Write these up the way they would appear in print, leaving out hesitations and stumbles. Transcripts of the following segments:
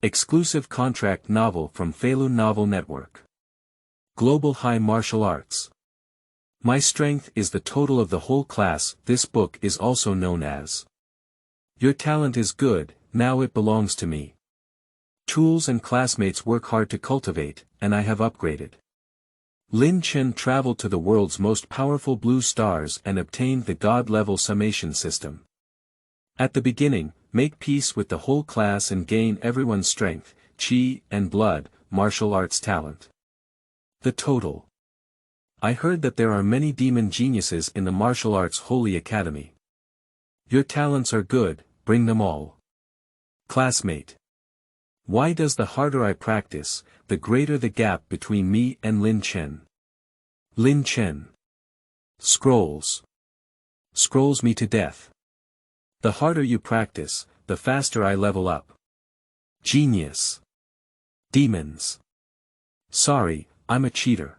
Exclusive contract novel from Feilu Novel Network. Global High Martial Arts. My strength is the total of the whole class. This book is also known as Your Talent is Good, Now It Belongs to Me. Tools and classmates work hard to cultivate, and I have upgraded. Lin Chen traveled to the world's most powerful blue stars and obtained the God-level summation system. At the beginning, make peace with the whole class and gain everyone's strength, chi, and blood, martial arts talent. The total. I heard that there are many demon geniuses in the martial arts holy academy. Your talents are good, bring them all. Classmate. Why does the harder I practice, the greater the gap between me and Lin Chen? Lin Chen. Scrolls. Scrolls me to death. The harder you practice, the faster I level up. Genius. Demons. Sorry, I'm a cheater.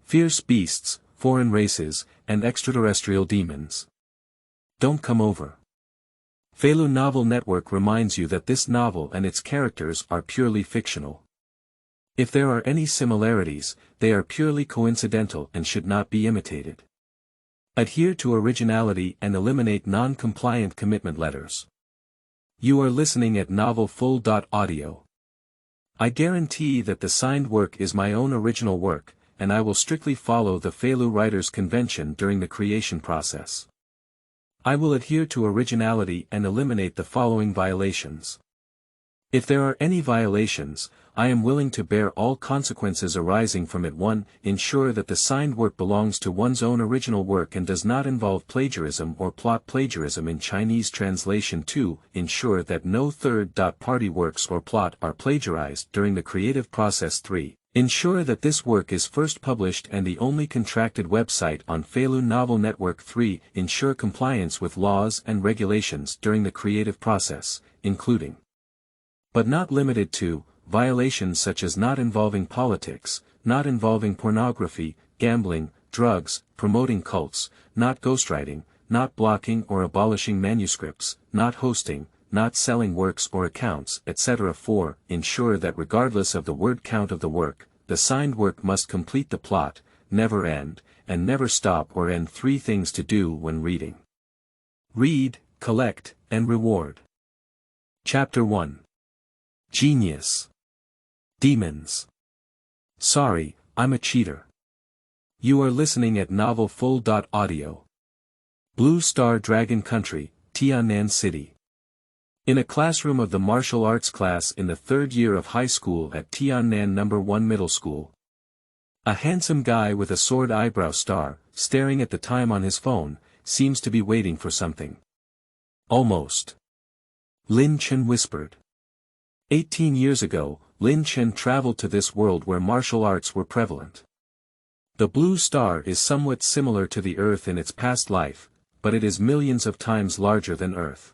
Fierce beasts, foreign races, and extraterrestrial demons. Don't come over. Feilu Novel Network reminds you that this novel and its characters are purely fictional. If there are any similarities, they are purely coincidental and should not be imitated. Adhere to originality and eliminate non-compliant commitment letters. You are listening at novelfull.audio. I guarantee that the signed work is my own original work, and I will strictly follow the Feilu Writers' Convention during the creation process. I will adhere to originality and eliminate the following violations. If there are any violations, I am willing to bear all consequences arising from it. 1. Ensure that the signed work belongs to one's own original work and does not involve plagiarism or plot plagiarism in Chinese translation. 2. Ensure that no third-party works or plot are plagiarized during the creative process. 3. Ensure that this work is first published and the only contracted website on Feilu Novel Network. 3. Ensure compliance with laws and regulations during the creative process, including, but not limited to, violations such as not involving politics, not involving pornography, gambling, drugs, promoting cults, not ghostwriting, not blocking or abolishing manuscripts, not hosting, not selling works or accounts, etc. 4. Ensure that regardless of the word count of the work, the signed work must complete the plot, never end, and never stop or end. 3 things to do when reading. Read, collect, and reward. Chapter 1. Genius. Demons. Sorry, I'm a cheater. You are listening at novelfull.audio. Blue Star Dragon Country, Tiannan City. In a classroom of the martial arts class in the 3rd year of high school at Tiannan No. 1 Middle School. A handsome guy with a sword eyebrow star, staring at the time on his phone, seems to be waiting for something. Almost. Lin Chen whispered. 18 years ago, Lin Chen traveled to this world where martial arts were prevalent. The blue star is somewhat similar to the Earth in its past life, but it is millions of times larger than Earth.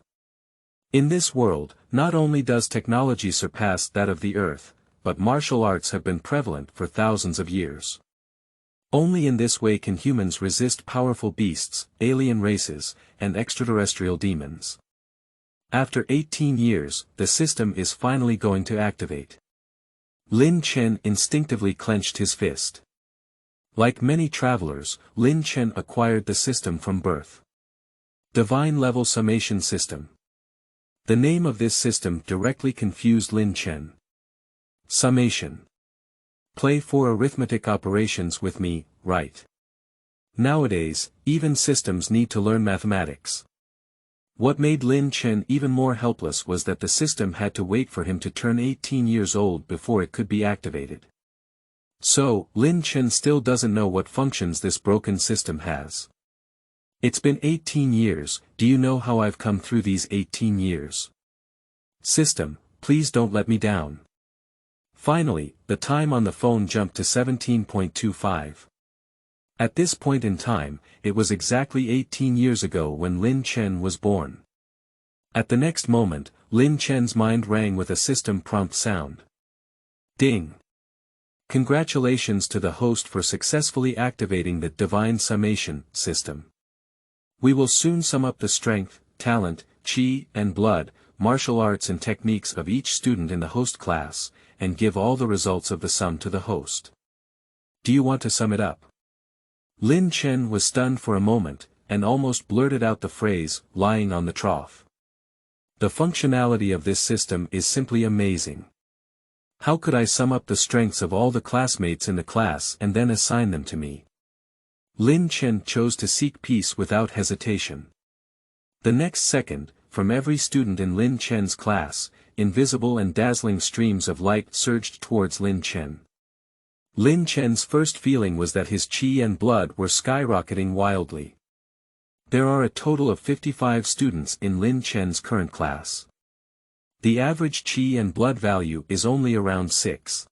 In this world, not only does technology surpass that of the Earth, but martial arts have been prevalent for thousands of years. Only in this way can humans resist powerful beasts, alien races, and extraterrestrial demons. After 18 years, the system is finally going to activate. Lin Chen instinctively clenched his fist. Like many travelers, Lin Chen acquired the system from birth. Divine Level Summation System. The name of this system directly confused Lin Chen. Summation. Play 4 arithmetic operations with me, right? Nowadays, even systems need to learn mathematics. What made Lin Chen even more helpless was that the system had to wait for him to turn 18 years old before it could be activated. So, Lin Chen still doesn't know what functions this broken system has. It's been 18 years, do you know how I've come through these 18 years? System, please don't let me down. Finally, the time on the phone jumped to 17.25. At this point in time, it was exactly 18 years ago when Lin Chen was born. At the next moment, Lin Chen's mind rang with a system prompt sound. Ding! Congratulations to the host for successfully activating the Divine Summation system. We will soon sum up the strength, talent, chi, and blood, martial arts and techniques of each student in the host class, and give all the results of the sum to the host. Do you want to sum it up? Lin Chen was stunned for a moment, and almost blurted out the phrase, lying on the trough. The functionality of this system is simply amazing. How could I sum up the strengths of all the classmates in the class and then assign them to me? Lin Chen chose to seek peace without hesitation. The next second, from every student in Lin Chen's class, invisible and dazzling streams of light surged towards Lin Chen. Lin Chen's first feeling was that his qi and blood were skyrocketing wildly. There are a total of 55 students in Lin Chen's current class. The average qi and blood value is only around 6.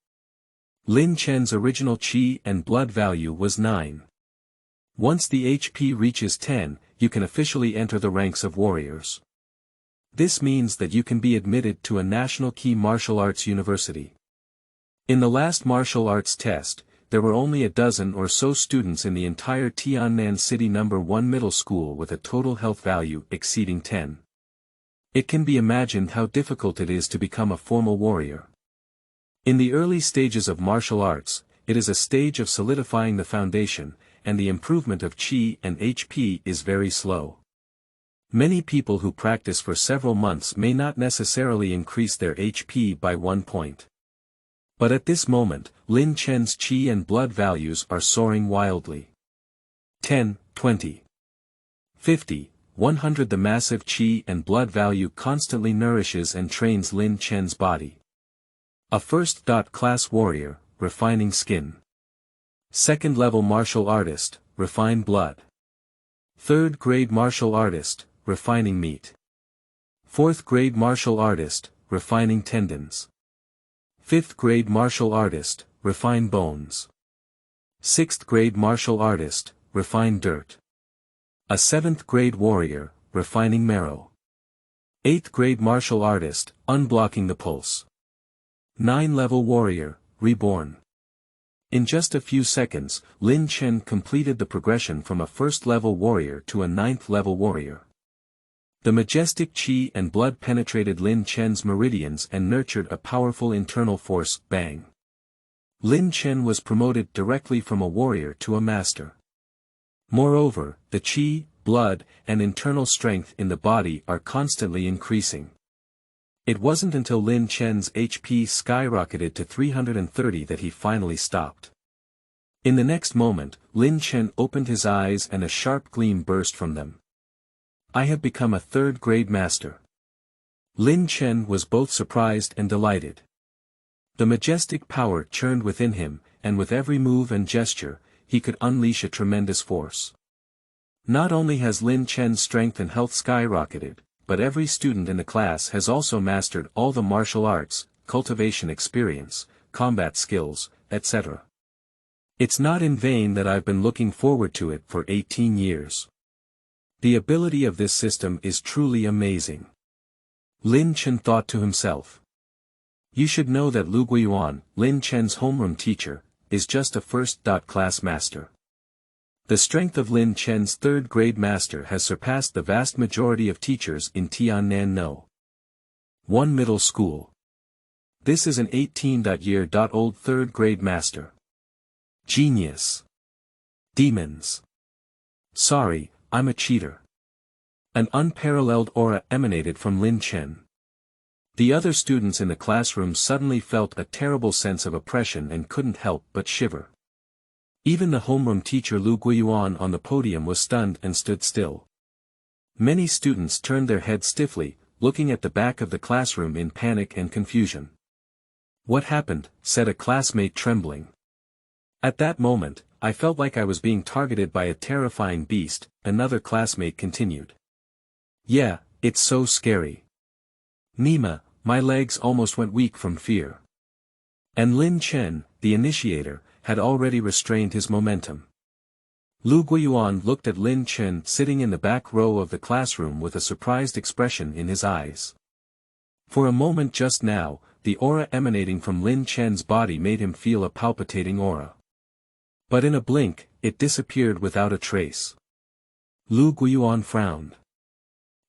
Lin Chen's original qi and blood value was 9. Once the HP reaches 10, you can officially enter the ranks of warriors. This means that you can be admitted to a national key martial arts university. In the last martial arts test, there were only a dozen or so students in the entire Tiannan City No. 1 middle school with a total health value exceeding 10. It can be imagined how difficult it is to become a formal warrior. In the early stages of martial arts, it is a stage of solidifying the foundation, and the improvement of qi and HP is very slow. Many people who practice for several months may not necessarily increase their HP by 1 point. But at this moment, Lin Chen's qi and blood values are soaring wildly. 10, 20, 50, 100. The massive qi and blood value constantly nourishes and trains Lin Chen's body. A first-class warrior, refining skin. Second-level martial artist, refine blood. Third-grade martial artist, refining meat. Fourth-grade martial artist, refining tendons. Fifth-grade martial artist, refine bones. Sixth-grade martial artist, refine dirt. A seventh-grade warrior, refining marrow. Eighth-grade martial artist, unblocking the pulse. 9-level warrior, reborn. In just a few seconds, Lin Chen completed the progression from a first-level warrior to a 9th-level warrior. The majestic qi and blood penetrated Lin Chen's meridians and nurtured a powerful internal force, bang. Lin Chen was promoted directly from a warrior to a master. Moreover, the qi, blood, and internal strength in the body are constantly increasing. It wasn't until Lin Chen's HP skyrocketed to 330 that he finally stopped. In the next moment, Lin Chen opened his eyes and a sharp gleam burst from them. I have become a third-grade master. Lin Chen was both surprised and delighted. The majestic power churned within him, and with every move and gesture, he could unleash a tremendous force. Not only has Lin Chen's strength and health skyrocketed, but every student in the class has also mastered all the martial arts, cultivation experience, combat skills, etc. It's not in vain that I've been looking forward to it for 18 years. The ability of this system is truly amazing. Lin Chen thought to himself. You should know that Lu Guiyuan, Lin Chen's homeroom teacher, is just a first-class master. The strength of Lin Chen's third-grade master has surpassed the vast majority of teachers in Tiannan No. 1 middle school. This is an 18-year-old third-grade master. Genius. Demons. Sorry, I'm a cheater. An unparalleled aura emanated from Lin Chen. The other students in the classroom suddenly felt a terrible sense of oppression and couldn't help but shiver. Even the homeroom teacher Lu Guiyuan on the podium was stunned and stood still. Many students turned their heads stiffly, looking at the back of the classroom in panic and confusion. What happened? Said a classmate trembling. At that moment, I felt like I was being targeted by a terrifying beast, another classmate continued. Yeah, it's so scary. Nima, my legs almost went weak from fear. And Lin Chen, the initiator, had already restrained his momentum. Lu Guiyuan looked at Lin Chen sitting in the back row of the classroom with a surprised expression in his eyes. For a moment just now, the aura emanating from Lin Chen's body made him feel a palpitating aura. But in a blink, it disappeared without a trace. Lu Guiyuan frowned.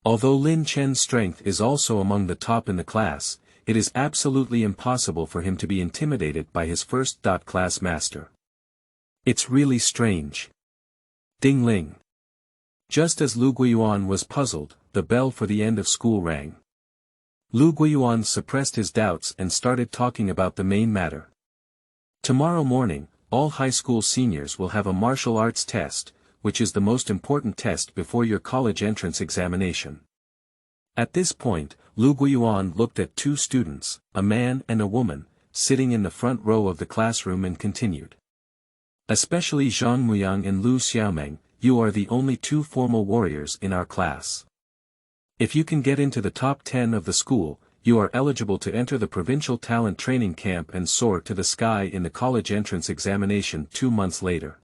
Although Lin Chen's strength is also among the top in the class, it is absolutely impossible for him to be intimidated by his first class master. It's really strange. Ding ling. Just as Lu Guiyuan was puzzled, the bell for the end of school rang. Lu Guiyuan suppressed his doubts and started talking about the main matter. Tomorrow morning, all high school seniors will have a martial arts test, which is the most important test before your college entrance examination. At this point, Lu Guiyuan looked at two students, a man and a woman, sitting in the front row of the classroom and continued. Especially Zhang Muyang and Lu Xiaomeng, you are the only two formal warriors in our class. If you can get into the top 10 of the school, you are eligible to enter the provincial talent training camp and soar to the sky in the college entrance examination 2 months later.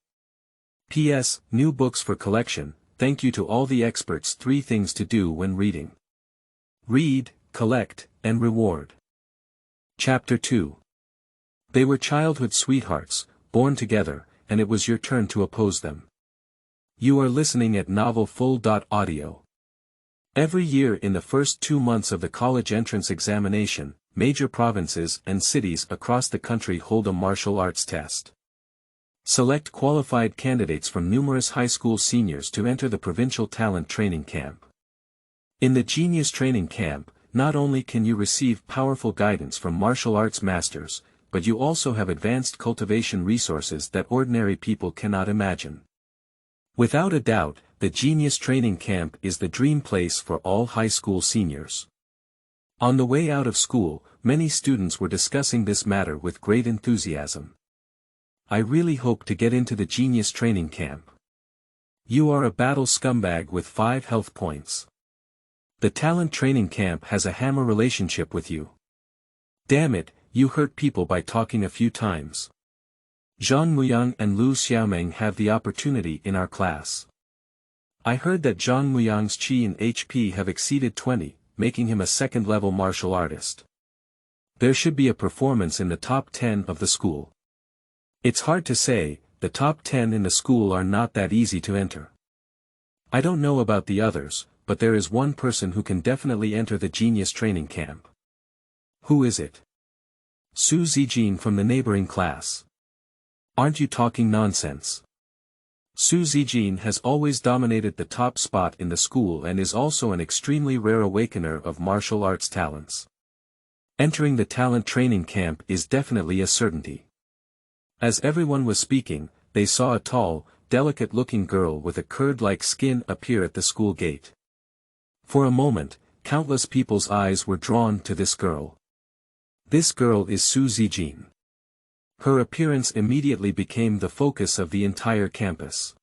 P.S. New books for collection. Thank you to all the experts. 3 things to do when reading. Read, collect, and reward. Chapter 2. They were childhood sweethearts, born together, and it was your turn to oppose them. You are listening at Novel Full.audio. Every year in the first 2 months of the college entrance examination, major provinces and cities across the country hold a martial arts test. Select qualified candidates from numerous high school seniors to enter the provincial talent training camp. In the Genius Training Camp, not only can you receive powerful guidance from martial arts masters, but you also have advanced cultivation resources that ordinary people cannot imagine. Without a doubt, the Genius Training Camp is the dream place for all high school seniors. On the way out of school, many students were discussing this matter with great enthusiasm. I really hope to get into the Genius Training Camp. You are a battle scumbag with 5 health points. The talent training camp has a hammer relationship with you. Damn it, you hurt people by talking a few times. Zhang Muyang and Lu Xiaomeng have the opportunity in our class. I heard that Zhang Muyang's Qi and HP have exceeded 20, making him a second-level martial artist. There should be a performance in the top 10 of the school. It's hard to say, the top 10 in the school are not that easy to enter. I don't know about the others, but there is one person who can definitely enter the Genius Training Camp. Who is it? Su Zijin from the neighboring class. Aren't you talking nonsense? Su Zijin has always dominated the top spot in the school and is also an extremely rare awakener of martial arts talents. Entering the talent training camp is definitely a certainty. As everyone was speaking, they saw a tall, delicate-looking girl with a curd-like skin appear at the school gate. For a moment, countless people's eyes were drawn to this girl. This girl is Su Zijin. Her appearance immediately became the focus of the entire campus.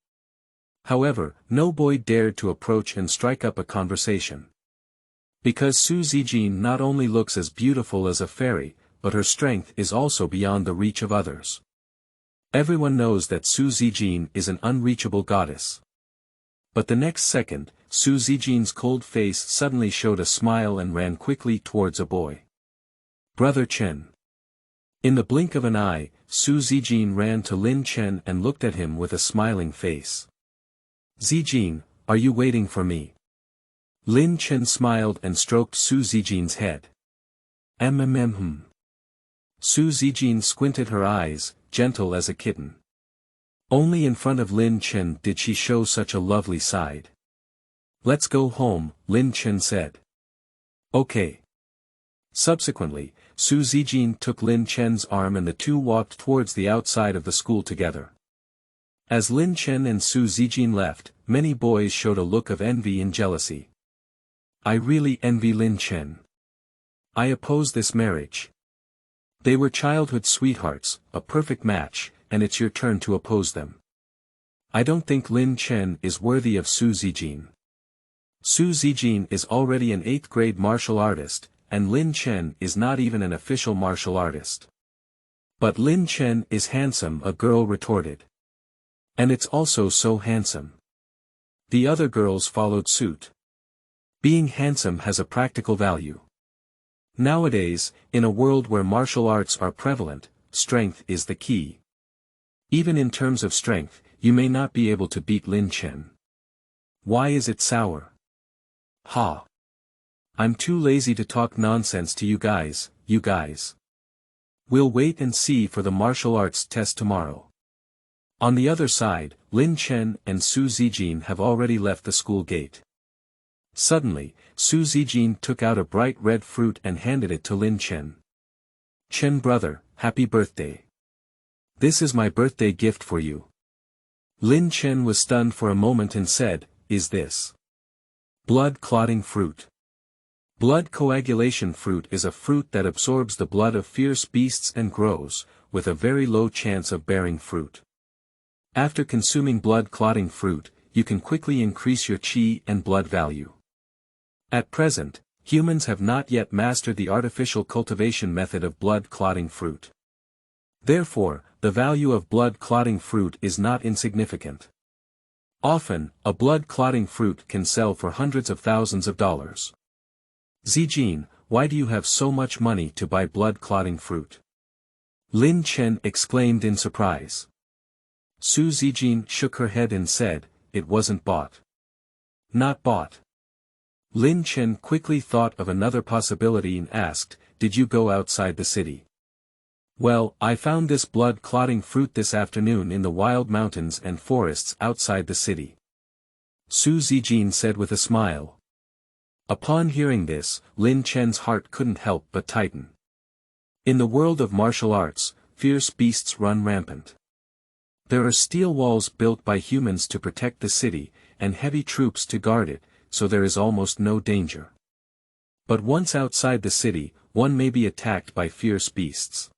However, no boy dared to approach and strike up a conversation. Because Su Zijin not only looks as beautiful as a fairy, but her strength is also beyond the reach of others. Everyone knows that Su Zijin is an unreachable goddess. But the next second, Su Zijin's cold face suddenly showed a smile and ran quickly towards a boy. Brother Chen. In the blink of an eye, Su Zijin ran to Lin Chen and looked at him with a smiling face. Zijin, are you waiting for me? Lin Chen smiled and stroked Su Zijin's head. Su Zijin squinted her eyes, gentle as a kitten. Only in front of Lin Chen did she show such a lovely side. Let's go home, Lin Chen said. Okay. Subsequently, Su Zijin took Lin Chen's arm and the two walked towards the outside of the school together. As Lin Chen and Su Zijin left, many boys showed a look of envy and jealousy. I really envy Lin Chen. I oppose this marriage. They were childhood sweethearts, a perfect match, and it's your turn to oppose them. I don't think Lin Chen is worthy of Su Zijin. Su Zijin is already an 8th grade martial artist, and Lin Chen is not even an official martial artist. But Lin Chen is handsome, a girl retorted. And it's also so handsome. The other girls followed suit. Being handsome has a practical value. Nowadays, in a world where martial arts are prevalent, strength is the key. Even in terms of strength, you may not be able to beat Lin Chen. Why is it sour? Ha. I'm too lazy to talk nonsense to you guys. We'll wait and see for the martial arts test tomorrow. On the other side, Lin Chen and Su Zijin have already left the school gate. Suddenly, Su Zijin took out a bright red fruit and handed it to Lin Chen. Chen brother, happy birthday. This is my birthday gift for you. Lin Chen was stunned for a moment and said, is this blood-clotting fruit? Blood coagulation fruit is a fruit that absorbs the blood of fierce beasts and grows, with a very low chance of bearing fruit. After consuming blood-clotting fruit, you can quickly increase your qi and blood value. At present, humans have not yet mastered the artificial cultivation method of blood-clotting fruit. Therefore, the value of blood-clotting fruit is not insignificant. Often, a blood-clotting fruit can sell for hundreds of thousands of dollars. Zijin, why do you have so much money to buy blood-clotting fruit? Lin Chen exclaimed in surprise. Su Zijin shook her head and said, it wasn't bought. Not bought. Lin Chen quickly thought of another possibility and asked, did you go outside the city? Well, I found this blood-clotting fruit this afternoon in the wild mountains and forests outside the city. Su Zijin said with a smile. Upon hearing this, Lin Chen's heart couldn't help but tighten. In the world of martial arts, fierce beasts run rampant. There are steel walls built by humans to protect the city, and heavy troops to guard it, so there is almost no danger. But once outside the city, one may be attacked by fierce beasts.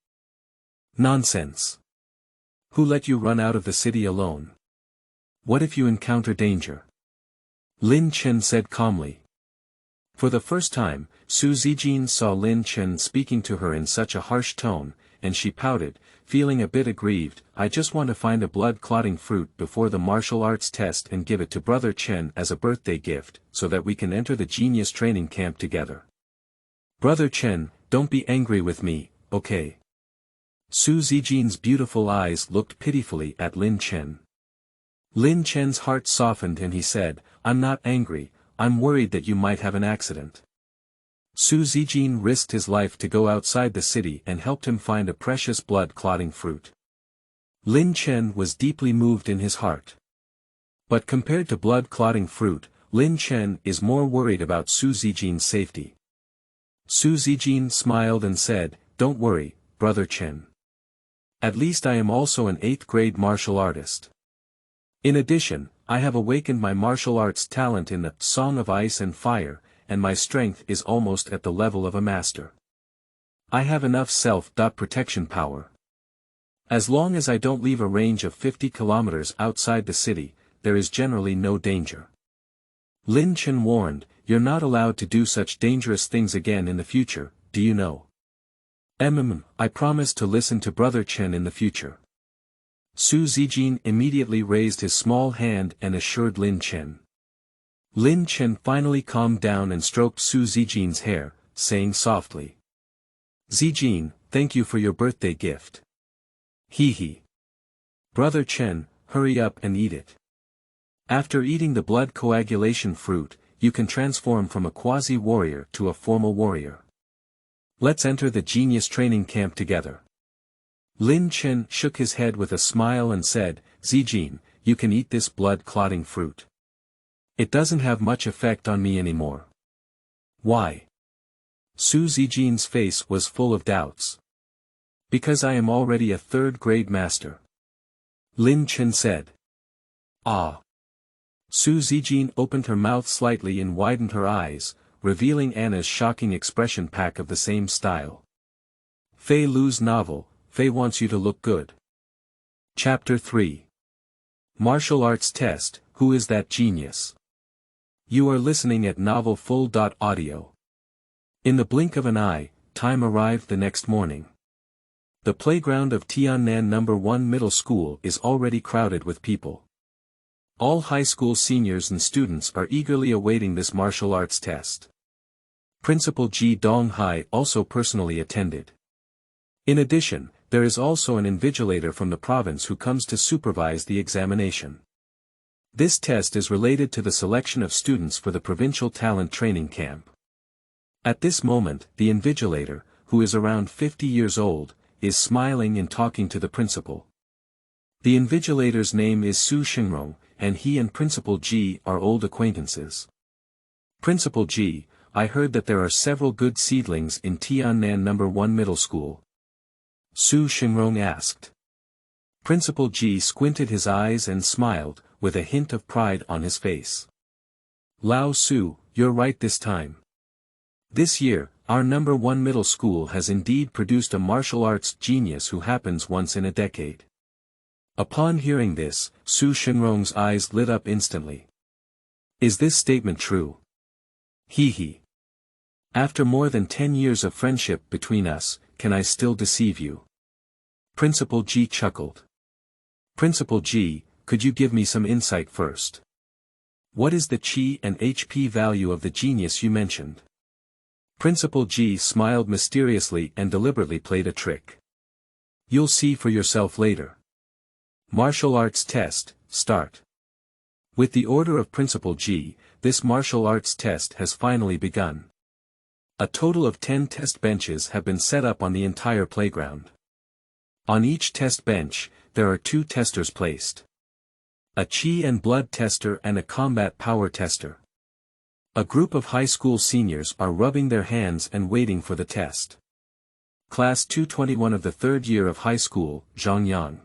Nonsense. Who let you run out of the city alone? What if you encounter danger? Lin Chen said calmly. For the first time, Su Zijin saw Lin Chen speaking to her in such a harsh tone, and she pouted, feeling a bit aggrieved. I just want to find a blood-clotting fruit before the martial arts test and give it to Brother Chen as a birthday gift, so that we can enter the genius training camp together. Brother Chen, don't be angry with me, okay? Su Zijin's beautiful eyes looked pitifully at Lin Chen. Lin Chen's heart softened and he said, I'm not angry, I'm worried that you might have an accident. Su Zijin risked his life to go outside the city and helped him find a precious blood-clotting fruit. Lin Chen was deeply moved in his heart. But compared to blood-clotting fruit, Lin Chen is more worried about Su Zijin's safety. Su Zijin smiled and said, don't worry, Brother Chen. At least I am also an 8th grade martial artist. In addition, I have awakened my martial arts talent in the Song of Ice and Fire, and my strength is almost at the level of a master. I have enough self-protection power. As long as I don't leave a range of 50 kilometers outside the city, there is generally no danger. Lin Chen warned, you're not allowed to do such dangerous things again in the future, do you know? I promise to listen to Brother Chen in the future. Su Zijin immediately raised his small hand and assured Lin Chen. Lin Chen finally calmed down and stroked Su Zijin's hair, saying softly. Zijin, thank you for your birthday gift. Hee. Brother Chen, hurry up and eat it. After eating the blood coagulation fruit, you can transform from a quasi-warrior to a formal warrior. Let's enter the genius training camp together. Lin Chen shook his head with a smile and said, Zijin, you can eat this blood-clotting fruit. It doesn't have much effect on me anymore. Why? Su Zijin's face was full of doubts. Because I am already a 3rd grade master. Lin Chen said. Ah. Su Zijin opened her mouth slightly and widened her eyes, revealing Anna's shocking expression pack of the same style. Feilu's novel, Fei Wants You to Look Good. Chapter 3. Martial Arts Test, Who is That Genius? You are listening at novelfull.audio. In the blink of an eye, time arrived the next morning. The playground of Tiannan No. 1 Middle School is already crowded with people. All high school seniors and students are eagerly awaiting this martial arts test. Principal Ji Donghai also personally attended. In addition, there is also an invigilator from the province who comes to supervise the examination. This test is related to the selection of students for the provincial talent training camp. At this moment, the invigilator, who is around 50 years old, is smiling and talking to the principal. The invigilator's name is Su Xingrong, and he and Principal G are old acquaintances. Principal G, I heard that there are several good seedlings in Tiannan No. 1 Middle School. Su Xingrong asked. Principal G squinted his eyes and smiled, with a hint of pride on his face. Lao Su, you're right this time. This year, our No. 1 middle school has indeed produced a martial arts genius who happens once in a decade. Upon hearing this, Su Xingrong's eyes lit up instantly. Is this statement true? He. After more than 10 years of friendship between us, can I still deceive you? Principal G chuckled. Principal G, could you give me some insight first? What is the chi and HP value of the genius you mentioned? Principal G smiled mysteriously and deliberately played a trick. You'll see for yourself later. Martial arts test, start. With the order of Principal G, this martial arts test has finally begun. A total of 10 test benches have been set up on the entire playground. On each test bench, there are 2 testers placed. A chi and blood tester and a combat power tester. A group of high school seniors are rubbing their hands and waiting for the test. Class 221 of the 3rd year of high school, Zhang Yang.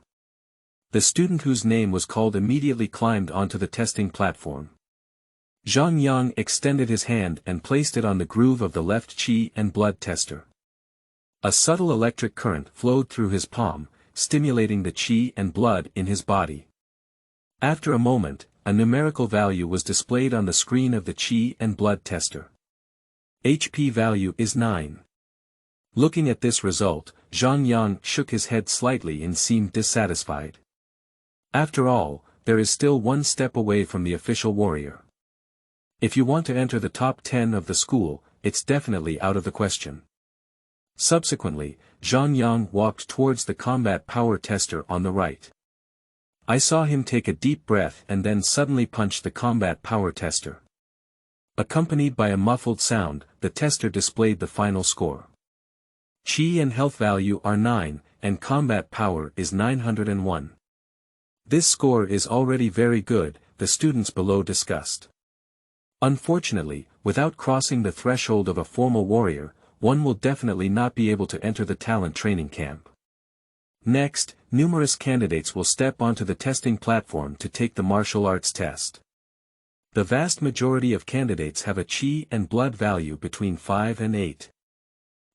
The student whose name was called immediately climbed onto the testing platform. Zhang Yang extended his hand and placed it on the groove of the left chi and blood tester. A subtle electric current flowed through his palm, stimulating the chi and blood in his body. After a moment, a numerical value was displayed on the screen of the chi and blood tester. HP value is 9. Looking at this result, Zhang Yang shook his head slightly and seemed dissatisfied. After all, there is still one step away from the official warrior. If you want to enter the top 10 of the school, it's definitely out of the question. Subsequently, Zhang Yang walked towards the combat power tester on the right. I saw him take a deep breath and then suddenly punch the combat power tester. Accompanied by a muffled sound, the tester displayed the final score. Chi and health value are 9, and combat power is 901. This score is already very good, the students below discussed. Unfortunately, without crossing the threshold of a formal warrior, one will definitely not be able to enter the talent training camp. Next, numerous candidates will step onto the testing platform to take the martial arts test. The vast majority of candidates have a chi and blood value between 5 and 8.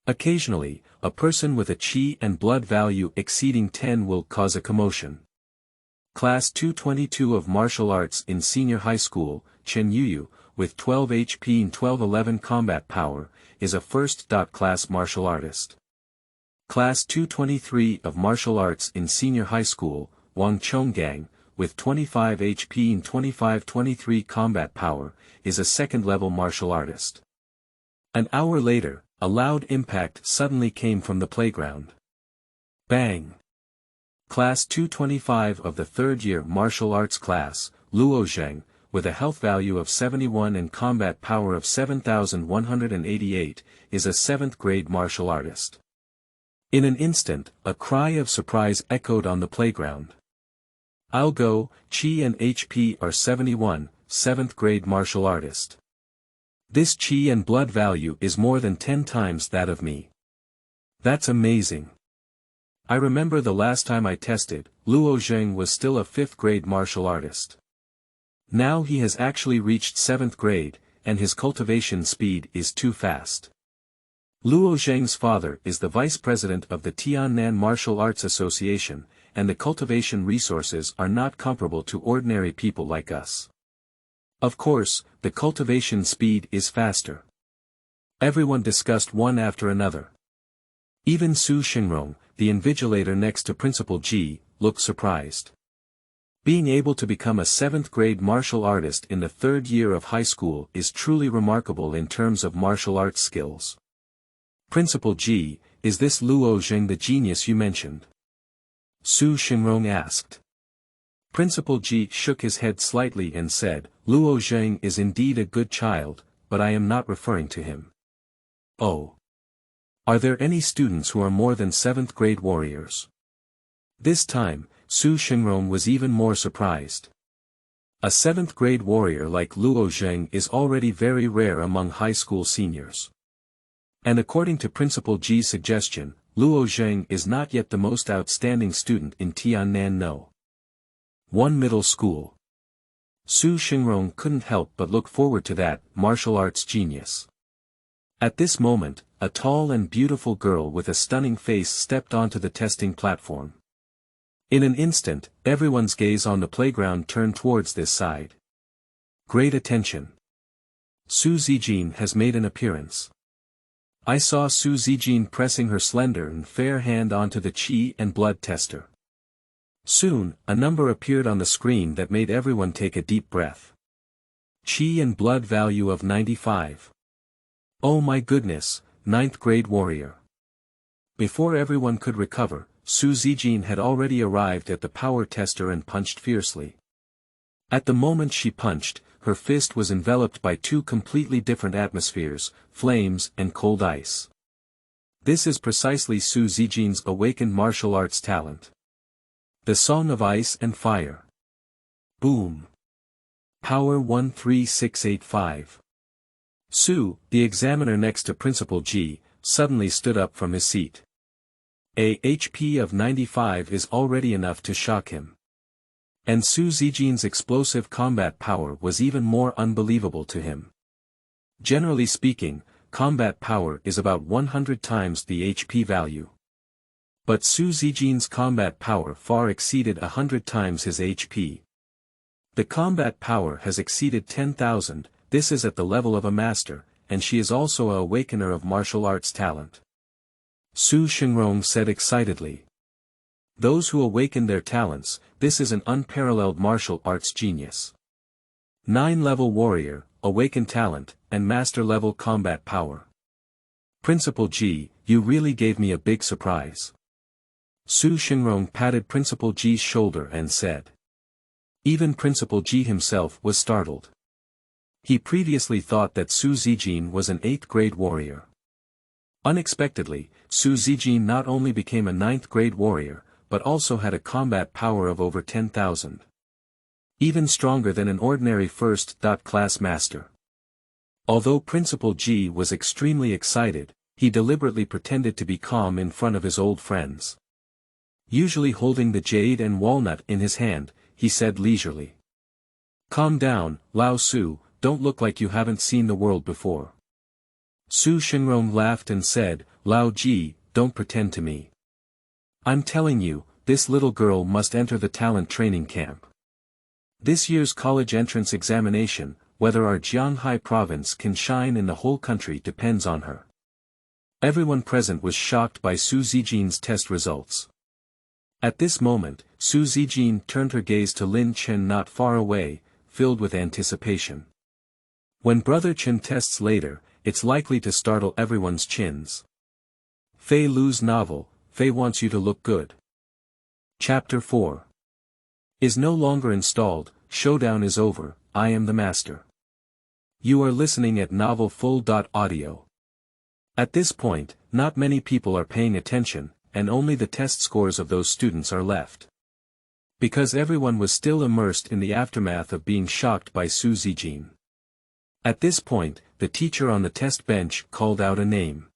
Occasionally, a person with a chi and blood value exceeding 10 will cause a commotion. Class 222 of Martial Arts in Senior High School, Chen Yuyu, with 12 HP and 1211 combat power, is a first-class martial artist. Class 223 of Martial Arts in Senior High School, Wang Chonggang, with 25 HP and 2523 combat power, is a second-level martial artist. An hour later, a loud impact suddenly came from the playground. Bang! Class 225 of the 3rd year martial arts class, Luo Zheng, with a health value of 71 and combat power of 7,188, is a 7th grade martial artist. In an instant, a cry of surprise echoed on the playground. I'll go, Chi and HP are 71, 7th grade martial artist. This Chi and blood value is more than 10 times that of me. That's amazing. I remember the last time I tested, Luo Zheng was still a 5th grade martial artist. Now he has actually reached 7th grade, and his cultivation speed is too fast. Luo Zheng's father is the vice president of the Tiannan Martial Arts Association, and the cultivation resources are not comparable to ordinary people like us. Of course, the cultivation speed is faster. Everyone discussed one after another. Even Su Xingrong, the invigilator next to Principal G, looked surprised. Being able to become a 7th grade martial artist in the 3rd year of high school is truly remarkable in terms of martial arts skills. Principal G, is this Luo Zheng the genius you mentioned? Su Xingrong asked. Principal Ji shook his head slightly and said, Luo Zheng is indeed a good child, but I am not referring to him. Oh. Are there any students who are more than 7th grade warriors? This time, Su Xingrong was even more surprised. A 7th grade warrior like Luo Zheng is already very rare among high school seniors. And according to Principal Ji's suggestion, Luo Zheng is not yet the most outstanding student in Tiannan No. 1 middle school. Su Xingrong couldn't help but look forward to that martial arts genius. At this moment, a tall and beautiful girl with a stunning face stepped onto the testing platform. In an instant, everyone's gaze on the playground turned towards this side. Great attention. Su Zijin has made an appearance. I saw Su Zijin pressing her slender and fair hand onto the qi and blood tester. Soon, a number appeared on the screen that made everyone take a deep breath. Qi and blood value of 95. Oh my goodness, 9th grade warrior. Before everyone could recover, Su Zijin had already arrived at the power tester and punched fiercely. At the moment she punched, her fist was enveloped by 2 completely different atmospheres, flames and cold ice. This is precisely Su Zijin's awakened martial arts talent. The Song of Ice and Fire. Boom. Power 13685. Su, the examiner next to Principal Ji, suddenly stood up from his seat. A HP of 95 is already enough to shock him. And Su Zijin's explosive combat power was even more unbelievable to him. Generally speaking, combat power is about 100 times the HP value. But Su Zijin's combat power far exceeded 100 times his HP. The combat power has exceeded 10,000, this is at the level of a master, and she is also a awakener of martial arts talent. Su Xingrong said excitedly. Those who awaken their talents, this is an unparalleled martial arts genius. 9-level warrior, awakened talent, and master-level combat power. Principal Ji, you really gave me a big surprise. Su Xingrong patted Principal Ji's shoulder and said. Even Principal Ji himself was startled. He previously thought that Su Zijin was an 8th grade warrior. Unexpectedly, Su Zijin not only became a 9th grade warrior, but also had a combat power of over 10,000. Even stronger than an ordinary first-class master. Although Principal Ji was extremely excited, he deliberately pretended to be calm in front of his old friends. Usually holding the jade and walnut in his hand, he said leisurely. Calm down, Lao Su, don't look like you haven't seen the world before. Su Xingrong laughed and said, Lao Ji, don't pretend to me. I'm telling you, this little girl must enter the talent training camp. This year's college entrance examination, whether our Jianghai province can shine in the whole country depends on her. Everyone present was shocked by Su Zijin's test results. At this moment, Su Zijin turned her gaze to Lin Chen not far away, filled with anticipation. When Brother Chen tests later, it's likely to startle everyone's chins. Feilu's novel, Fei Wants You to Look Good. Chapter 4. Is no longer installed, Showdown is over, I am the master. You are listening at novelfull.audio. At this point, not many people are paying attention, and only the test scores of those students are left. Because everyone was still immersed in the aftermath of being shocked by Su Zijin. At this point, the teacher on the test bench called out a name.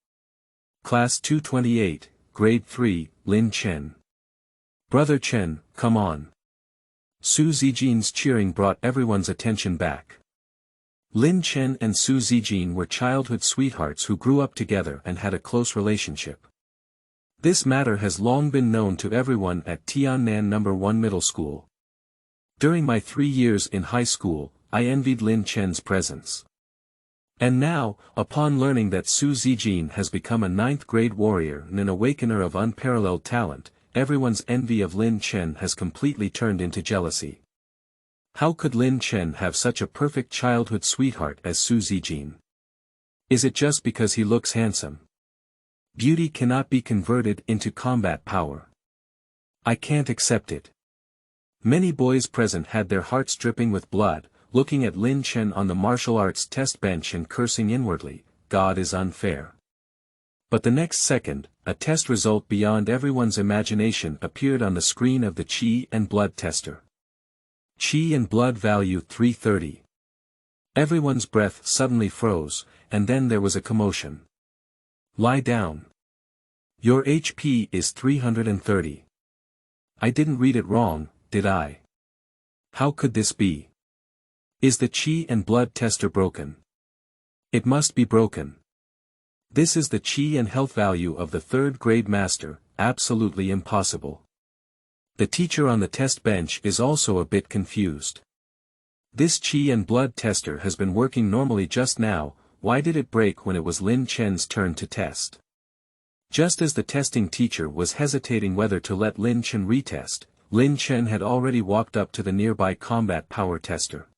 Class 228, Grade 3, Lin Chen. Brother Chen, come on. Su Zijin's cheering brought everyone's attention back. Lin Chen and Su Zijin were childhood sweethearts who grew up together and had a close relationship. This matter has long been known to everyone at Tiannan No. 1 Middle School. During my 3 years in high school, I envied Lin Chen's presence. And now, upon learning that Su Zijin has become a 9th grade warrior and an awakener of unparalleled talent, everyone's envy of Lin Chen has completely turned into jealousy. How could Lin Chen have such a perfect childhood sweetheart as Su Zijin? Is it just because he looks handsome? Beauty cannot be converted into combat power. I can't accept it. Many boys present had their hearts dripping with blood, looking at Lin Chen on the martial arts test bench and cursing inwardly, God is unfair. But the next second, a test result beyond everyone's imagination appeared on the screen of the Qi and blood tester. Qi and blood value 330. Everyone's breath suddenly froze, and then there was a commotion. Lie down. Your HP is 330. I didn't read it wrong, did I? How could this be? Is the Qi and blood tester broken? It must be broken. This is the Qi and health value of the third grade master, absolutely impossible. The teacher on the test bench is also a bit confused. This Qi and blood tester has been working normally just now, why did it break when it was Lin Chen's turn to test? Just as the testing teacher was hesitating whether to let Lin Chen retest, Lin Chen had already walked up to the nearby combat power tester.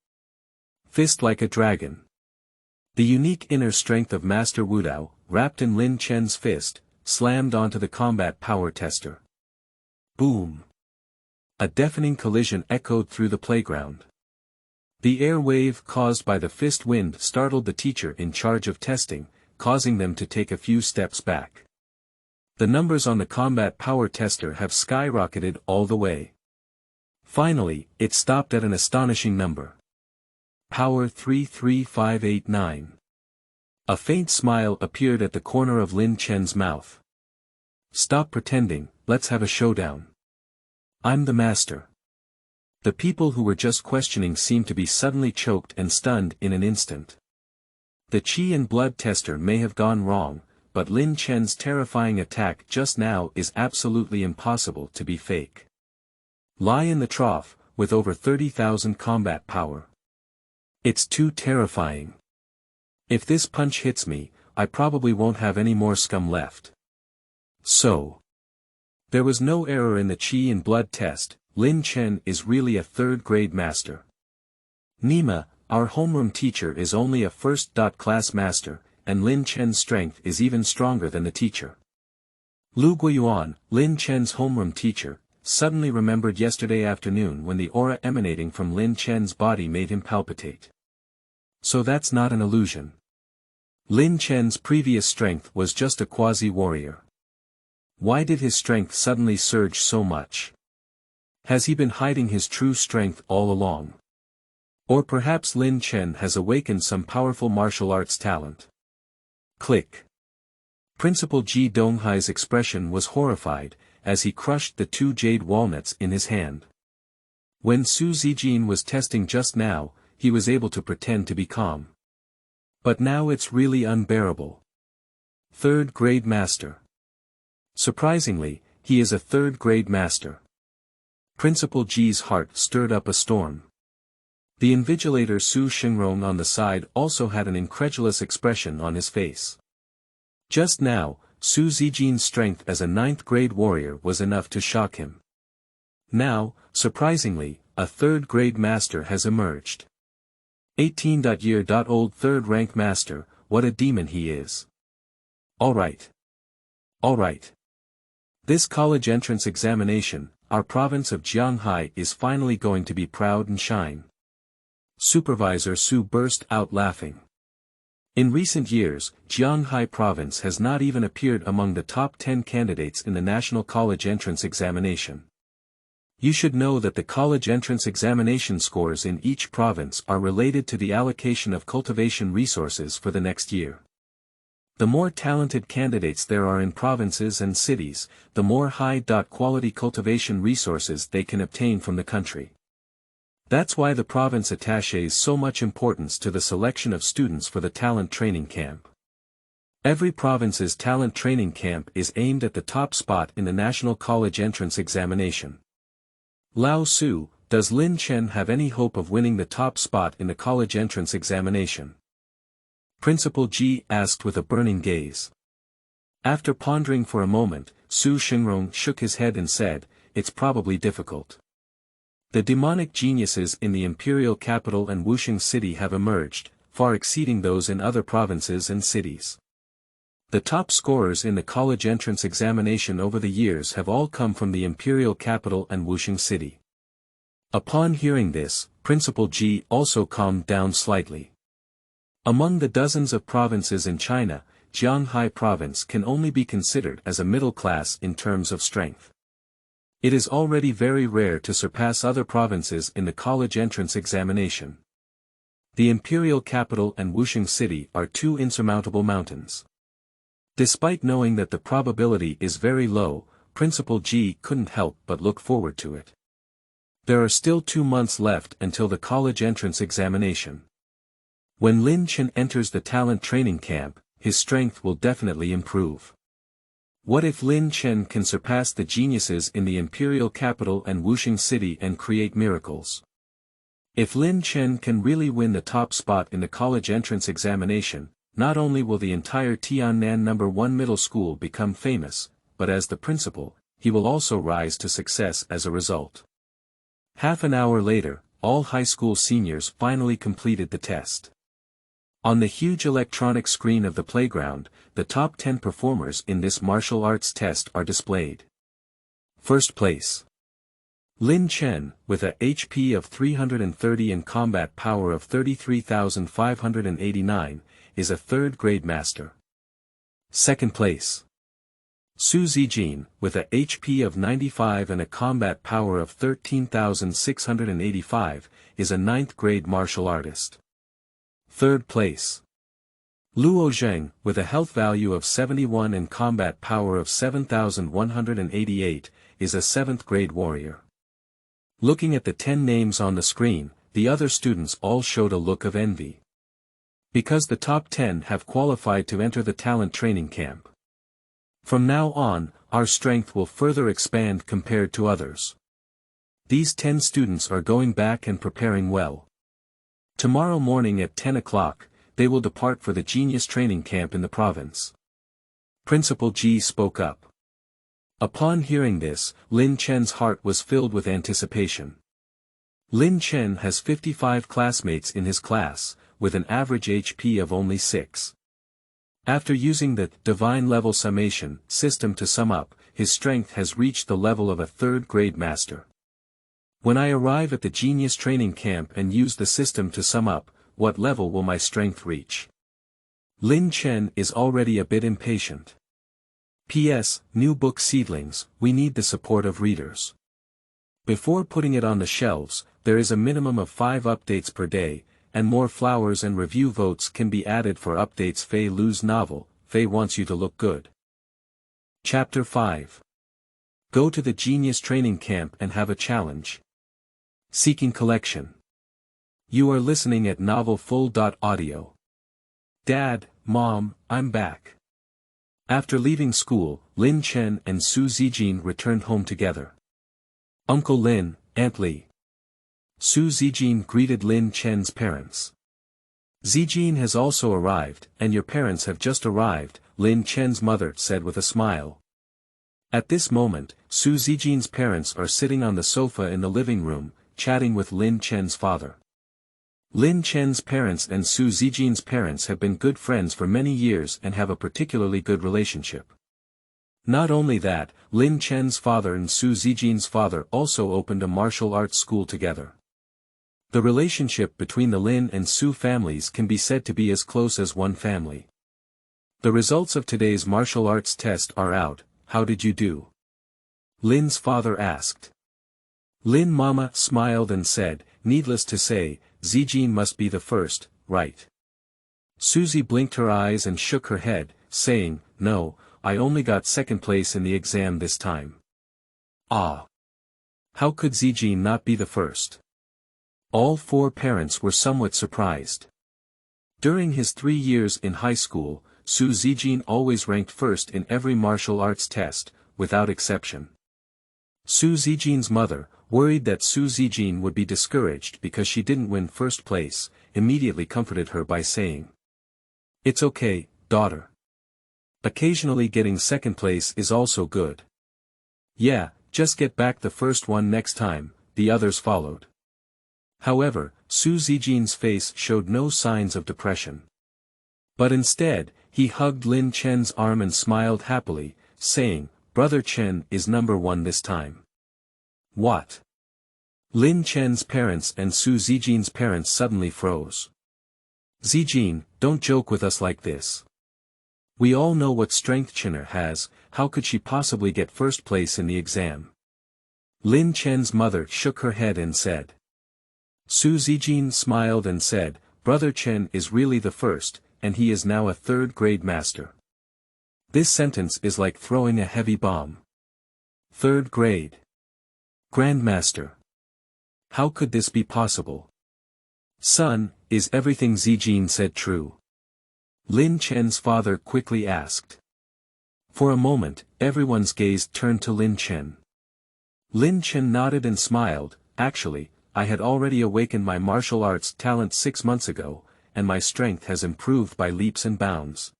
Fist like a dragon. The unique inner strength of Master Wudao, wrapped in Lin Chen's fist, slammed onto the combat power tester. Boom! A deafening collision echoed through the playground. The air wave caused by the fist wind startled the teacher in charge of testing, causing them to take a few steps back. The numbers on the combat power tester have skyrocketed all the way. Finally, it stopped at an astonishing number. Power 33589. A faint smile appeared at the corner of Lin Chen's mouth. Stop pretending, let's have a showdown. I'm the master. The people who were just questioning seemed to be suddenly choked and stunned in an instant. The Qi and blood tester may have gone wrong, but Lin Chen's terrifying attack just now is absolutely impossible to be fake. Lie in the trough, with over 30,000 combat power. It's too terrifying. If this punch hits me, I probably won't have any more scum left. So. There was no error in the Qi and blood test, Lin Chen is really a third-grade master. Nima, our homeroom teacher is only a first-class master, and Lin Chen's strength is even stronger than the teacher. Lu Guiyuan, Lin Chen's homeroom teacher, suddenly remembered yesterday afternoon when the aura emanating from Lin Chen's body made him palpitate. So that's not an illusion. Lin Chen's previous strength was just a quasi-warrior. Why did his strength suddenly surge so much? Has he been hiding his true strength all along? Or perhaps Lin Chen has awakened some powerful martial arts talent. Click. Principal Ji Donghai's expression was horrified, as he crushed the 2 jade walnuts in his hand. When Su Zijin was testing just now, he was able to pretend to be calm. But now it's really unbearable. Third-grade master. Surprisingly, he is a third-grade master. Principal Ji's heart stirred up a storm. The invigilator Su Xingrong on the side also had an incredulous expression on his face. Just now, Su Zijin's strength as a 9th-grade warrior was enough to shock him. Now, surprisingly, a third-grade master has emerged. 18-year-old third-rank master, what a demon he is. Alright. Alright. This college entrance examination, our province of Jianghai is finally going to be proud and shine. Supervisor Su burst out laughing. In recent years, Jianghai province has not even appeared among the top 10 candidates in the national college entrance examination. You should know that the college entrance examination scores in each province are related to the allocation of cultivation resources for the next year. The more talented candidates there are in provinces and cities, the more high-quality cultivation resources they can obtain from the country. That's why the province attaches so much importance to the selection of students for the talent training camp. Every province's talent training camp is aimed at the top spot in the national college entrance examination. Lao Su, does Lin Chen have any hope of winning the top spot in the college entrance examination? Principal Ji asked with a burning gaze. After pondering for a moment, Su Xingrong shook his head and said, it's probably difficult. The demonic geniuses in the imperial capital and Wuxing city have emerged, far exceeding those in other provinces and cities. The top scorers in the college entrance examination over the years have all come from the imperial capital and Wuxing city. Upon hearing this, Principal Ji also calmed down slightly. Among the dozens of provinces in China, Jianghai province can only be considered as a middle class in terms of strength. It is already very rare to surpass other provinces in the college entrance examination. The imperial capital and Wuxing city are two insurmountable mountains. Despite knowing that the probability is very low, Principal Ji couldn't help but look forward to it. There are still 2 months left until the college entrance examination. When Lin Chen enters the talent training camp, his strength will definitely improve. What if Lin Chen can surpass the geniuses in the imperial capital and Wuxing city and create miracles? If Lin Chen can really win the top spot in the college entrance examination, not only will the entire Tiannan No. 1 middle school become famous, but as the principal, he will also rise to success as a result. Half an hour later, all high school seniors finally completed the test. On the huge electronic screen of the playground, the top 10 performers in this martial arts test are displayed. First place. Lin Chen, with a HP of 330 and combat power of 33,589, is a third-grade master. Second place. Su Zijin, with a HP of 95 and a combat power of 13,685, is a 9th-grade martial artist. Third place. Luo Zheng, with a health value of 71 and combat power of 7,188, is a 7th-grade warrior. Looking at the 10 names on the screen, the other students all showed a look of envy. Because the top 10 have qualified to enter the talent training camp. From now on, our strength will further expand compared to others. These 10 students are going back and preparing well. Tomorrow morning at 10 o'clock, they will depart for the genius training camp in the province. Principal Ji spoke up. Upon hearing this, Lin Chen's heart was filled with anticipation. Lin Chen has 55 classmates in his class, with an average HP of only 6. After using the divine level summation system to sum up, his strength has reached the level of a third-grade master. When I arrive at the genius training camp and use the system to sum up, what level will my strength reach? Lin Chen is already a bit impatient. P.S. New book seedlings, we need the support of readers. Before putting it on the shelves, there is a minimum of 5 updates per day, and more flowers and review votes can be added for updates. Feilu's novel, Fei wants you to look good. Chapter 5. Go to the genius training camp and have a challenge. Seeking collection. You are listening at novelfull.audio. Dad, Mom, I'm back. After leaving school, Lin Chen and Su Zijin returned home together. Uncle Lin, Aunt Li. Su Zijin greeted Lin Chen's parents. Zijin has also arrived, and your parents have just arrived, Lin Chen's mother said with a smile. At this moment, Su Zijin's parents are sitting on the sofa in the living room, chatting with Lin Chen's father. Lin Chen's parents and Su Zijin's parents have been good friends for many years and have a particularly good relationship. Not only that, Lin Chen's father and Su Zijin's father also opened a martial arts school together. The relationship between the Lin and Su families can be said to be as close as one family. The results of today's martial arts test are out. How did you do? Lin's father asked. Lin Mama smiled and said, needless to say, Zijin must be the first, right? Suzy blinked her eyes and shook her head, saying, no, I only got second place in the exam this time. Ah! How could Zijin not be the first? All 4 parents were somewhat surprised. During his 3 years in high school, Su Zijin always ranked first in every martial arts test, without exception. Su Zijin's mother, worried that Su Zijin would be discouraged because she didn't win first place, immediately comforted her by saying, it's okay, daughter. Occasionally getting second place is also good. Yeah, just get back the first one next time, the others followed. However, Su Zijin's face showed no signs of depression. But instead, he hugged Lin Chen's arm and smiled happily, saying, Brother Chen is number 1 this time. What? Lin Chen's parents and Su Zijin's parents suddenly froze. Zijin, don't joke with us like this. We all know what strength Chen'er has, how could she possibly get first place in the exam? Lin Chen's mother shook her head and said. Su Zijin smiled and said, Brother Chen is really the first, and he is now a third-grade master. This sentence is like throwing a heavy bomb. Third grade. Grandmaster. How could this be possible? Son, is everything Zijin said true? Lin Chen's father quickly asked. For a moment, everyone's gaze turned to Lin Chen. Lin Chen nodded and smiled. Actually, I had already awakened my martial arts talent 6 months ago, and my strength has improved by leaps and bounds.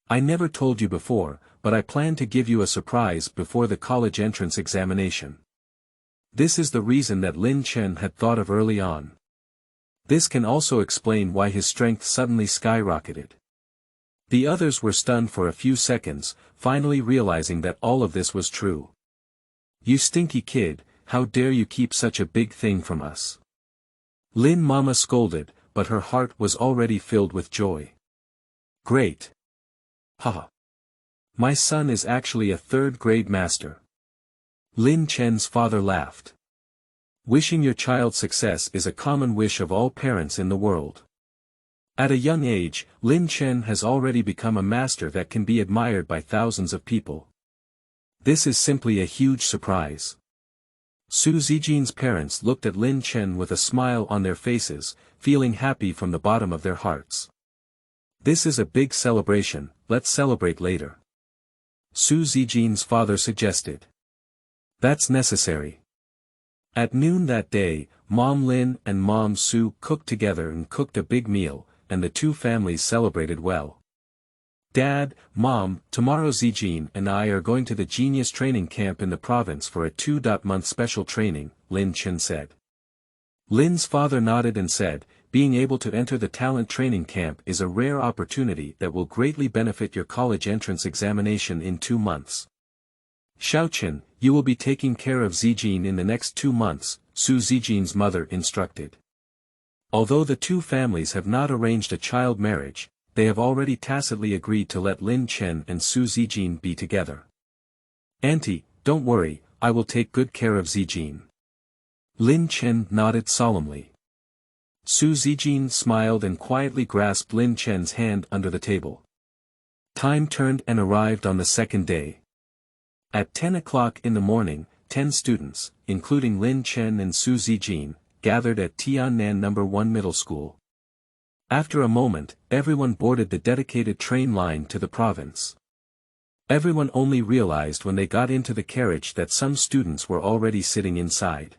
I never told you before, but I plan to give you a surprise before the college entrance examination. This is the reason that Lin Chen had thought of early on. This can also explain why his strength suddenly skyrocketed. The others were stunned for a few seconds, finally realizing that all of this was true. You stinky kid, how dare you keep such a big thing from us? Lin Mama scolded, but her heart was already filled with joy. Great. Haha. My son is actually a third-grade master. Lin Chen's father laughed. Wishing your child success is a common wish of all parents in the world. At a young age, Lin Chen has already become a master that can be admired by thousands of people. This is simply a huge surprise. Su Zijin's parents looked at Lin Chen with a smile on their faces, feeling happy from the bottom of their hearts. This is a big celebration, let's celebrate later. Su Zijin's father suggested. That's necessary. At noon that day, Mom Lin and Mom Su cooked together and cooked a big meal, and the two families celebrated well. Dad, Mom, tomorrow Zijin and I are going to the genius training camp in the province for a 2-month special training, Lin Chen said. Lin's father nodded and said, being able to enter the talent training camp is a rare opportunity that will greatly benefit your college entrance examination in 2 months. Xiaochen, you will be taking care of Zijin in the next 2 months, Su Zijin's mother instructed. Although the two families have not arranged a child marriage, they have already tacitly agreed to let Lin Chen and Su Zijin be together. Auntie, don't worry, I will take good care of Zijin. Lin Chen nodded solemnly. Su Zijin smiled and quietly grasped Lin Chen's hand under the table. Time turned and arrived on the second day. At 10 o'clock in the morning, 10 students, including Lin Chen and Su Zijin, gathered at Tiannan No. 1 Middle School. After a moment, everyone boarded the dedicated train line to the province. Everyone only realized when they got into the carriage that some students were already sitting inside.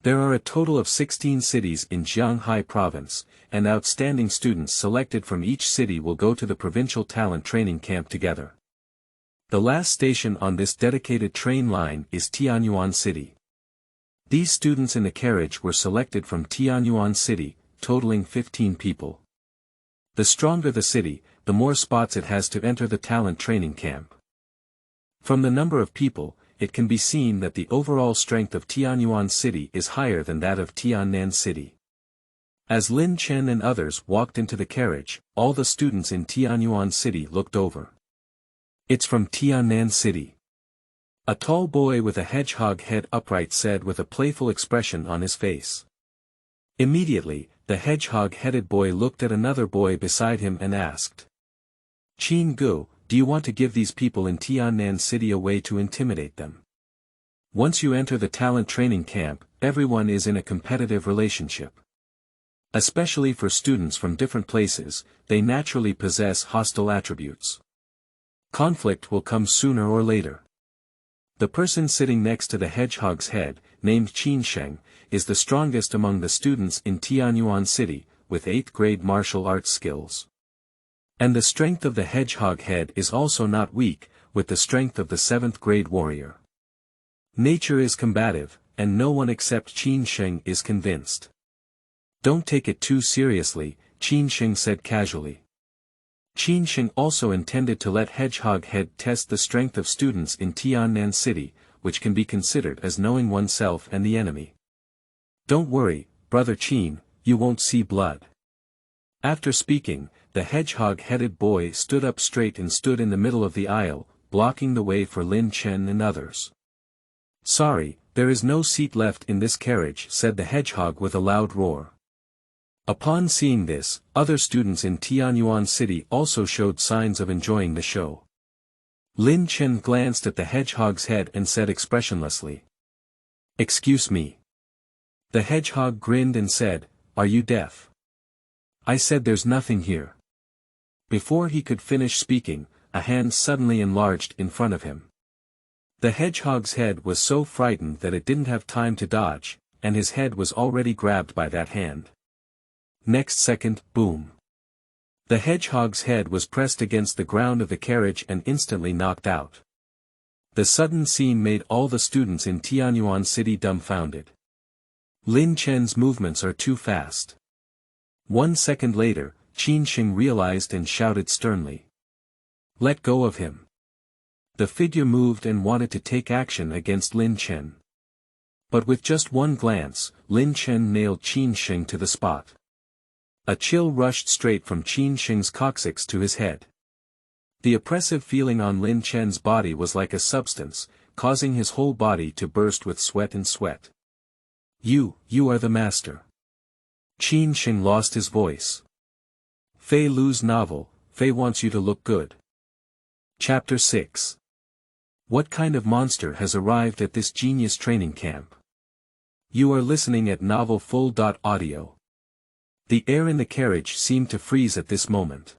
There are a total of 16 cities in Jianghai province, and outstanding students selected from each city will go to the provincial talent training camp together. The last station on this dedicated train line is Tianyuan City. These students in the carriage were selected from Tianyuan City, totaling 15 people. The stronger the city, the more spots it has to enter the talent training camp. From the number of people, it can be seen that the overall strength of Tianyuan City is higher than that of Tiannan City. As Lin Chen and others walked into the carriage, all the students in Tianyuan City looked over. It's from Tiannan City. A tall boy with a hedgehog head upright said with a playful expression on his face. Immediately, the hedgehog-headed boy looked at another boy beside him and asked. Qin Gu, do you want to give these people in Tiannan City a way to intimidate them? Once you enter the talent training camp, everyone is in a competitive relationship. Especially for students from different places, they naturally possess hostile attributes. Conflict will come sooner or later. The person sitting next to the hedgehog's head, named Qin Sheng, is the strongest among the students in Tianyuan City, with 8th grade martial arts skills. And the strength of the hedgehog head is also not weak, with the strength of the 7th grade warrior. Nature is combative, and no one except Qin Sheng is convinced. Don't take it too seriously, Qin Sheng said casually. Qin Sheng also intended to let Hedgehog Head test the strength of students in Tiannan City, which can be considered as knowing oneself and the enemy. Don't worry, Brother Qin, you won't see blood. After speaking, the hedgehog-headed boy stood up straight and stood in the middle of the aisle, blocking the way for Lin Chen and others. Sorry, there is no seat left in this carriage, said the hedgehog with a loud roar. Upon seeing this, other students in Tianyuan City also showed signs of enjoying the show. Lin Chen glanced at the hedgehog's head and said expressionlessly, "Excuse me." The hedgehog grinned and said, "Are you deaf?" I said there's nothing here. Before he could finish speaking, a hand suddenly enlarged in front of him. The hedgehog's head was so frightened that it didn't have time to dodge, and his head was already grabbed by that hand. Next second, boom. The hedgehog's head was pressed against the ground of the carriage and instantly knocked out. The sudden scene made all the students in Tianyuan City dumbfounded. Lin Chen's movements are too fast. 1 second later, Qin Sheng realized and shouted sternly. Let go of him. The figure moved and wanted to take action against Lin Chen. But with just one glance, Lin Chen nailed Qin Sheng to the spot. A chill rushed straight from Qin Sheng's coccyx to his head. The oppressive feeling on Lin Chen's body was like a substance, causing his whole body to burst with sweat and sweat. You are the master. Qin Sheng lost his voice. Feilu's novel, Fei wants you to look good. Chapter 6. What kind of monster has arrived at this genius training camp? You are listening at Novel Full.audio. The air in the carriage seemed to freeze at this moment.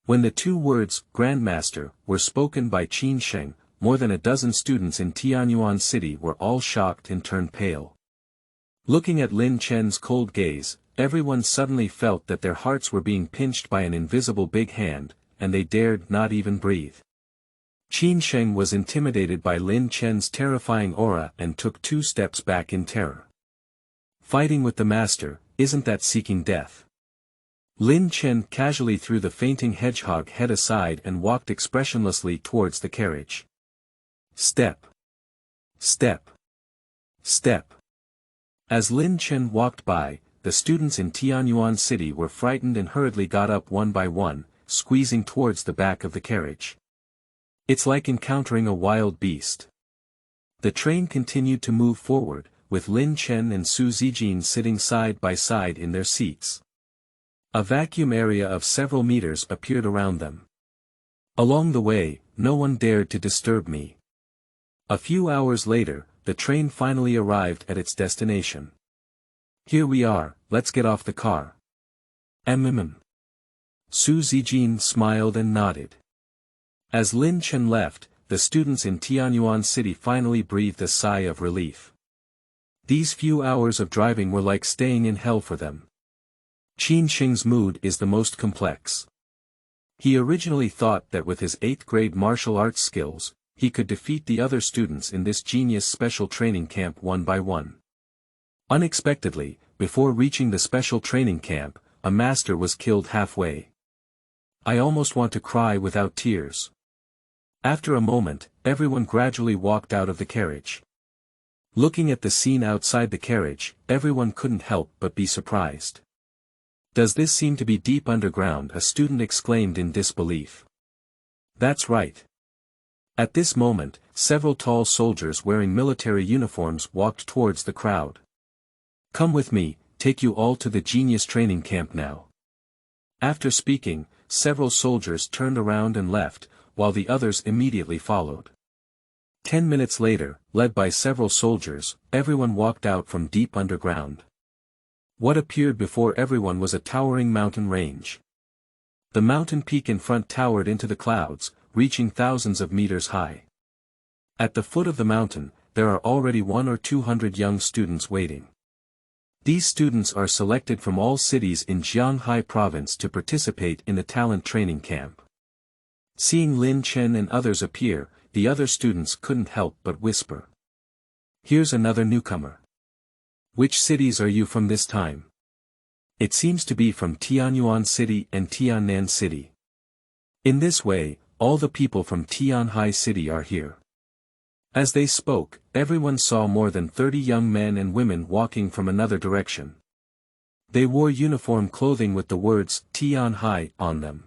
When the two words, Grandmaster, were spoken by Qin Sheng, more than a dozen students in Tianyuan City were all shocked and turned pale. Looking at Lin Chen's cold gaze, everyone suddenly felt that their hearts were being pinched by an invisible big hand, and they dared not even breathe. Qin Sheng was intimidated by Lin Chen's terrifying aura and took 2 steps back in terror. Fighting with the master, isn't that seeking death? Lin Chen casually threw the fainting hedgehog head aside and walked expressionlessly towards the carriage. Step. Step. Step. As Lin Chen walked by, the students in Tianyuan City were frightened and hurriedly got up one by one, squeezing towards the back of the carriage. It's like encountering a wild beast. The train continued to move forward, with Lin Chen and Su Zijin sitting side by side in their seats. A vacuum area of several meters appeared around them. Along the way, no one dared to disturb me. A few hours later, the train finally arrived at its destination. Here we are, let's get off the car. Su Zijin smiled and nodded. As Lin Chen left, the students in Tianyuan City finally breathed a sigh of relief. These few hours of driving were like staying in hell for them. Qin Sheng's mood is the most complex. He originally thought that with his 8th grade martial arts skills, he could defeat the other students in this genius special training camp one by one. Unexpectedly, before reaching the special training camp, a master was killed halfway. I almost want to cry without tears. After a moment, everyone gradually walked out of the carriage. Looking at the scene outside the carriage, everyone couldn't help but be surprised. Does this seem to be deep underground? A student exclaimed in disbelief. That's right. At this moment, several tall soldiers wearing military uniforms walked towards the crowd. Come with me, take you all to the genius training camp now. After speaking, several soldiers turned around and left, while the others immediately followed. 10 minutes later, led by several soldiers, everyone walked out from deep underground. What appeared before everyone was a towering mountain range. The mountain peak in front towered into the clouds, reaching thousands of meters high. At the foot of the mountain, there are already 100 or 200 young students waiting. These students are selected from all cities in Jianghai province to participate in the talent training camp. Seeing Lin Chen and others appear, the other students couldn't help but whisper. Here's another newcomer. Which cities are you from this time? It seems to be from Tianyuan City and Tiannan City. In this way, all the people from Tianhai City are here. As they spoke, everyone saw more than 30 young men and women walking from another direction. They wore uniform clothing with the words Tianhai on them.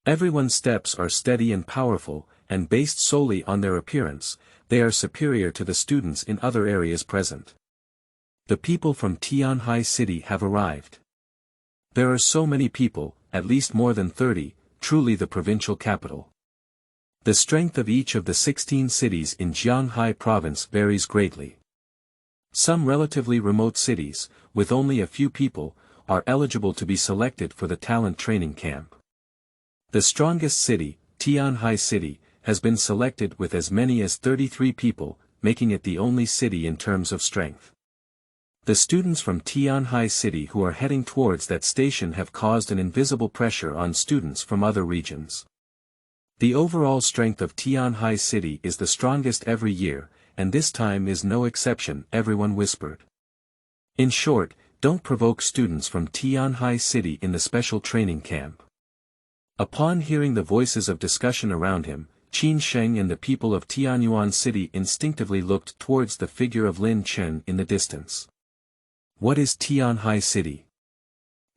Everyone's steps are steady and powerful, and based solely on their appearance, they are superior to the students in other areas present. The people from Tianhai City have arrived. There are so many people, at least more than 30, truly the provincial capital. The strength of each of the 16 cities in Jianghai province varies greatly. Some relatively remote cities, with only a few people, are eligible to be selected for the talent training camp. The strongest city, Tianhai City, has been selected with as many as 33 people, making it the only city in terms of strength. The students from Tianhai City who are heading towards that station have caused an invisible pressure on students from other regions. The overall strength of Tianhai City is the strongest every year, and this time is no exception, everyone whispered. In short, don't provoke students from Tianhai City in the special training camp. Upon hearing the voices of discussion around him, Qin Sheng and the people of Tianyuan City instinctively looked towards the figure of Lin Chen in the distance. What is Tianhai City?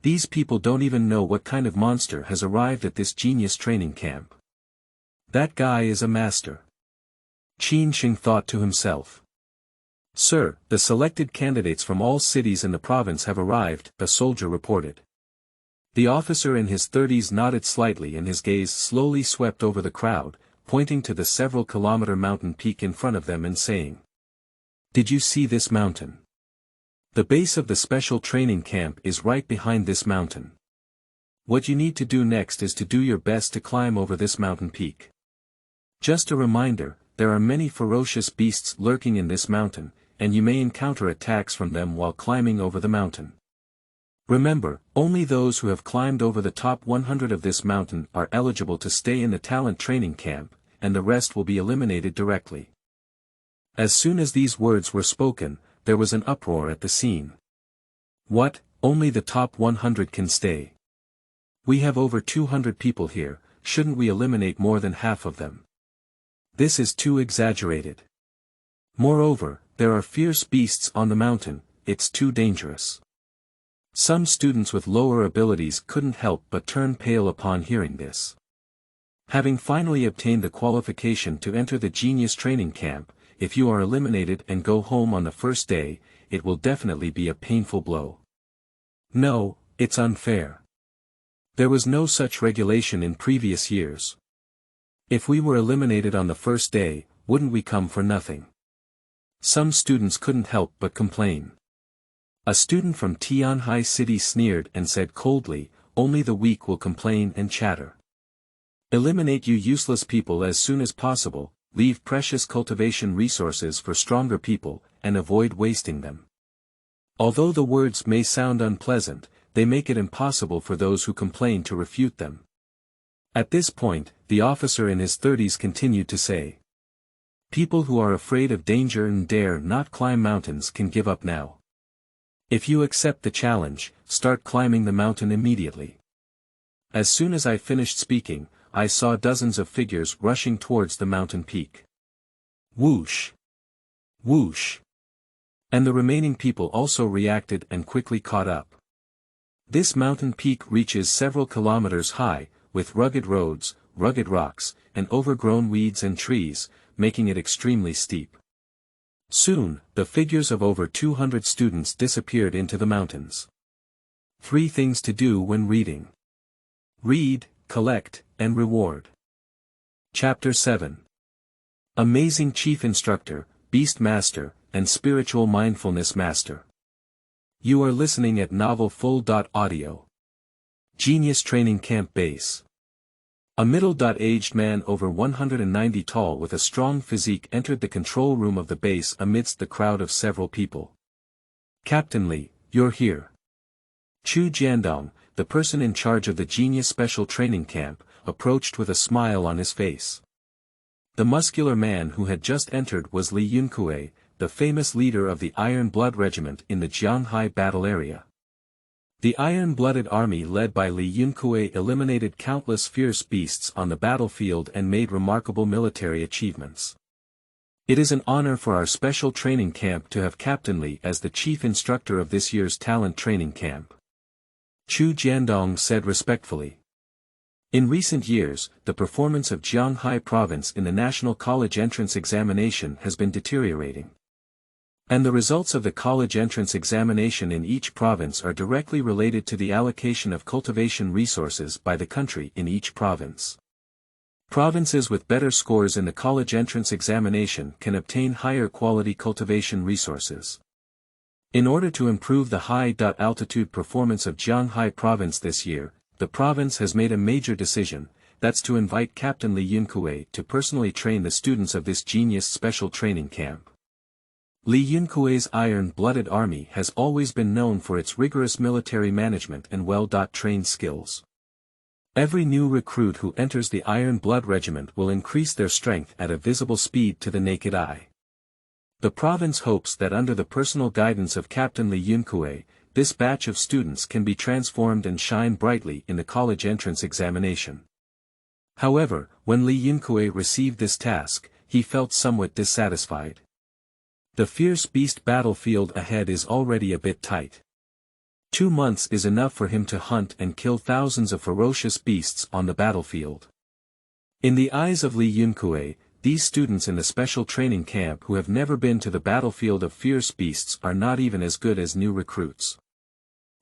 These people don't even know what kind of monster has arrived at this genius training camp. That guy is a master. Qin Sheng thought to himself. Sir, the selected candidates from all cities in the province have arrived, a soldier reported. The officer in his 30s nodded slightly and his gaze slowly swept over the crowd, pointing to the several-kilometer mountain peak in front of them and saying. Did you see this mountain? The base of the special training camp is right behind this mountain. What you need to do next is to do your best to climb over this mountain peak. Just a reminder, there are many ferocious beasts lurking in this mountain, and you may encounter attacks from them while climbing over the mountain. Remember, only those who have climbed over the top 100 of this mountain are eligible to stay in the talent training camp, and the rest will be eliminated directly. As soon as these words were spoken, there was an uproar at the scene. What, only the top 100 can stay? We have over 200 people here, shouldn't we eliminate more than half of them? This is too exaggerated. Moreover, there are fierce beasts on the mountain, it's too dangerous. Some students with lower abilities couldn't help but turn pale upon hearing this. Having finally obtained the qualification to enter the genius training camp, if you are eliminated and go home on the first day, it will definitely be a painful blow. No, it's unfair. There was no such regulation in previous years. If we were eliminated on the first day, wouldn't we come for nothing? Some students couldn't help but complain. A student from Tianhai City sneered and said coldly, only the weak will complain and chatter. Eliminate you useless people as soon as possible, leave precious cultivation resources for stronger people, and avoid wasting them. Although the words may sound unpleasant, they make it impossible for those who complain to refute them. At this point, the officer in his 30s continued to say. People who are afraid of danger and dare not climb mountains can give up now. If you accept the challenge, start climbing the mountain immediately. As soon as I finished speaking, I saw dozens of figures rushing towards the mountain peak. Whoosh! Whoosh! And the remaining people also reacted and quickly caught up. This mountain peak reaches several kilometers high, with rugged roads, rugged rocks, and overgrown weeds and trees, making it extremely steep. Soon, the figures of over 200 students disappeared into the mountains. 3 things to do when reading. Read, collect, and reward. Chapter 7. Amazing Chief Instructor, Beast Master, and Spiritual Mindfulness Master. You are listening at Novel Full.audio. Genius Training Camp Base. A middle-aged man over 190 tall with a strong physique entered the control room of the base amidst the crowd of several people. Captain Li, you're here. Chu Jiandong, the person in charge of the Genius Special Training Camp, approached with a smile on his face. The muscular man who had just entered was Li Yunkue, the famous leader of the Iron Blood Regiment in the Jianghai battle area. The iron-blooded army led by Li Yunkue eliminated countless fierce beasts on the battlefield and made remarkable military achievements. It is an honor for our special training camp to have Captain Li as the chief instructor of this year's talent training camp. Chu Jiandong said respectfully. In recent years, the performance of Jianghai province in the national college entrance examination has been deteriorating. And the results of the college entrance examination in each province are directly related to the allocation of cultivation resources by the country in each province. Provinces with better scores in the college entrance examination can obtain higher quality cultivation resources. In order to improve the high-altitude performance of Jianghai province this year, the province has made a major decision, that's to invite Captain Li Yunkui to personally train the students of this genius special training camp. Li Yunkui's iron-blooded army has always been known for its rigorous military management and well-trained skills. Every new recruit who enters the Iron Blood Regiment will increase their strength at a visible speed to the naked eye. The province hopes that under the personal guidance of Captain Li Yunkui, this batch of students can be transformed and shine brightly in the college entrance examination. However, when Li Yunkui received this task, he felt somewhat dissatisfied. The fierce beast battlefield ahead is already a bit tight. 2 months is enough for him to hunt and kill thousands of ferocious beasts on the battlefield. In the eyes of Li Yunkui, these students in the special training camp who have never been to the battlefield of fierce beasts are not even as good as new recruits.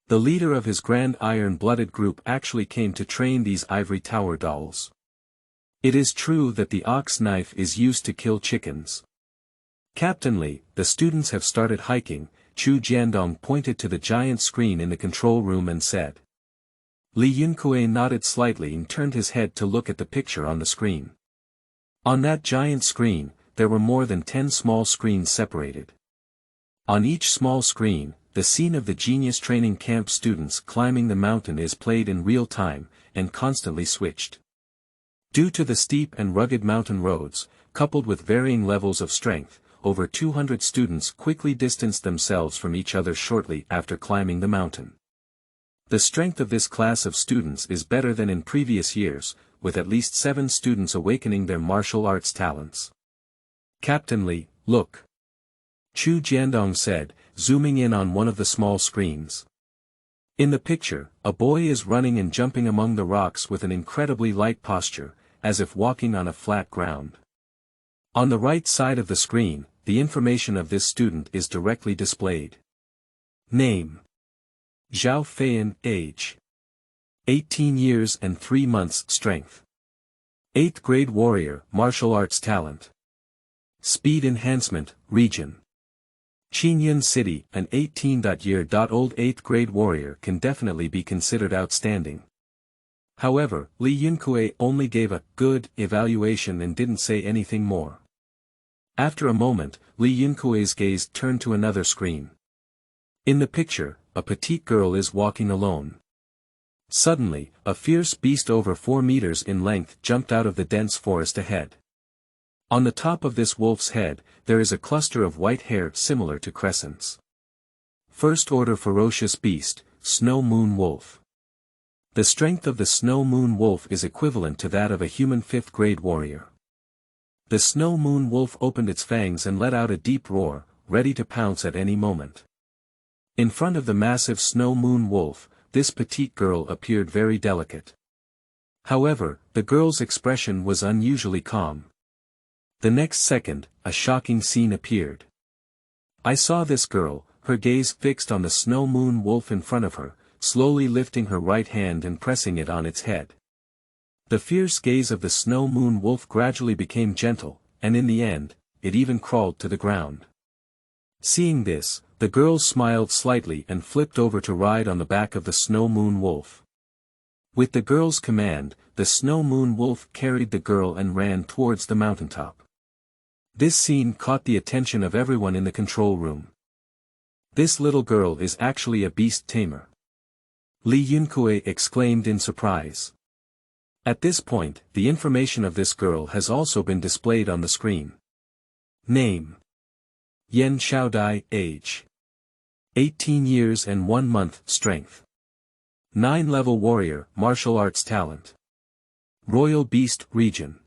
The leader of his grand iron-blooded group actually came to train these ivory tower dolls. It is true that the ox knife is used to kill chickens. Captain Li, the students have started hiking. Chu Jiandong pointed to the giant screen in the control room and said. Li Yunkui nodded slightly and turned his head to look at the picture on the screen. On that giant screen, there were more than 10 small screens separated. On each small screen, the scene of the genius training camp students climbing the mountain is played in real time, and constantly switched. Due to the steep and rugged mountain roads, coupled with varying levels of strength, over 200 students quickly distanced themselves from each other shortly after climbing the mountain. The strength of this class of students is better than in previous years, with at least 7 students awakening their martial arts talents. Captain Li, look. Chu Jiandong said, zooming in on one of the small screens. In the picture, a boy is running and jumping among the rocks with an incredibly light posture, as if walking on a flat ground. On the right side of the screen, the information of this student is directly displayed. Name. Zhao Feiyan, age. 18 years and 3 months, strength. 8th grade warrior, martial arts talent. Speed enhancement, region. Qingyun City, an 18-year-old 8th grade warrior can definitely be considered outstanding. However, Li Yunkui only gave a good evaluation and didn't say anything more. After a moment, Li Yunkui's gaze turned to another screen. In the picture, a petite girl is walking alone. Suddenly, a fierce beast over 4 meters in length jumped out of the dense forest ahead. On the top of this wolf's head, there is a cluster of white hair similar to crescents. First-order ferocious beast, Snow Moon Wolf. The strength of the Snow Moon Wolf is equivalent to that of a human 5th grade warrior. The Snow Moon Wolf opened its fangs and let out a deep roar, ready to pounce at any moment. In front of the massive Snow Moon Wolf, this petite girl appeared very delicate. However, the girl's expression was unusually calm. The next second, a shocking scene appeared. I saw this girl, her gaze fixed on the Snow Moon Wolf in front of her, slowly lifting her right hand and pressing it on its head. The fierce gaze of the Snow Moon Wolf gradually became gentle, and in the end, it even crawled to the ground. Seeing this, the girl smiled slightly and flipped over to ride on the back of the Snow Moon Wolf. With the girl's command, the Snow Moon Wolf carried the girl and ran towards the mountaintop. This scene caught the attention of everyone in the control room. This little girl is actually a beast tamer. Li Yunkui exclaimed in surprise. At this point, the information of this girl has also been displayed on the screen. Name. Yan Xiaodai, age. 18 years and 1 month, strength. 9-level warrior, martial arts talent. Royal Beast, region.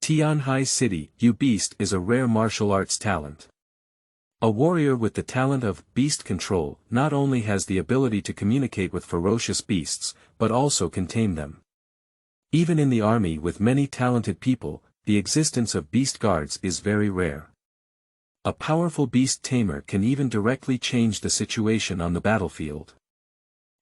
Tianhai City, you beast is a rare martial arts talent. A warrior with the talent of beast control not only has the ability to communicate with ferocious beasts, but also can tame them. Even in the army with many talented people, the existence of beast guards is very rare. A powerful beast tamer can even directly change the situation on the battlefield.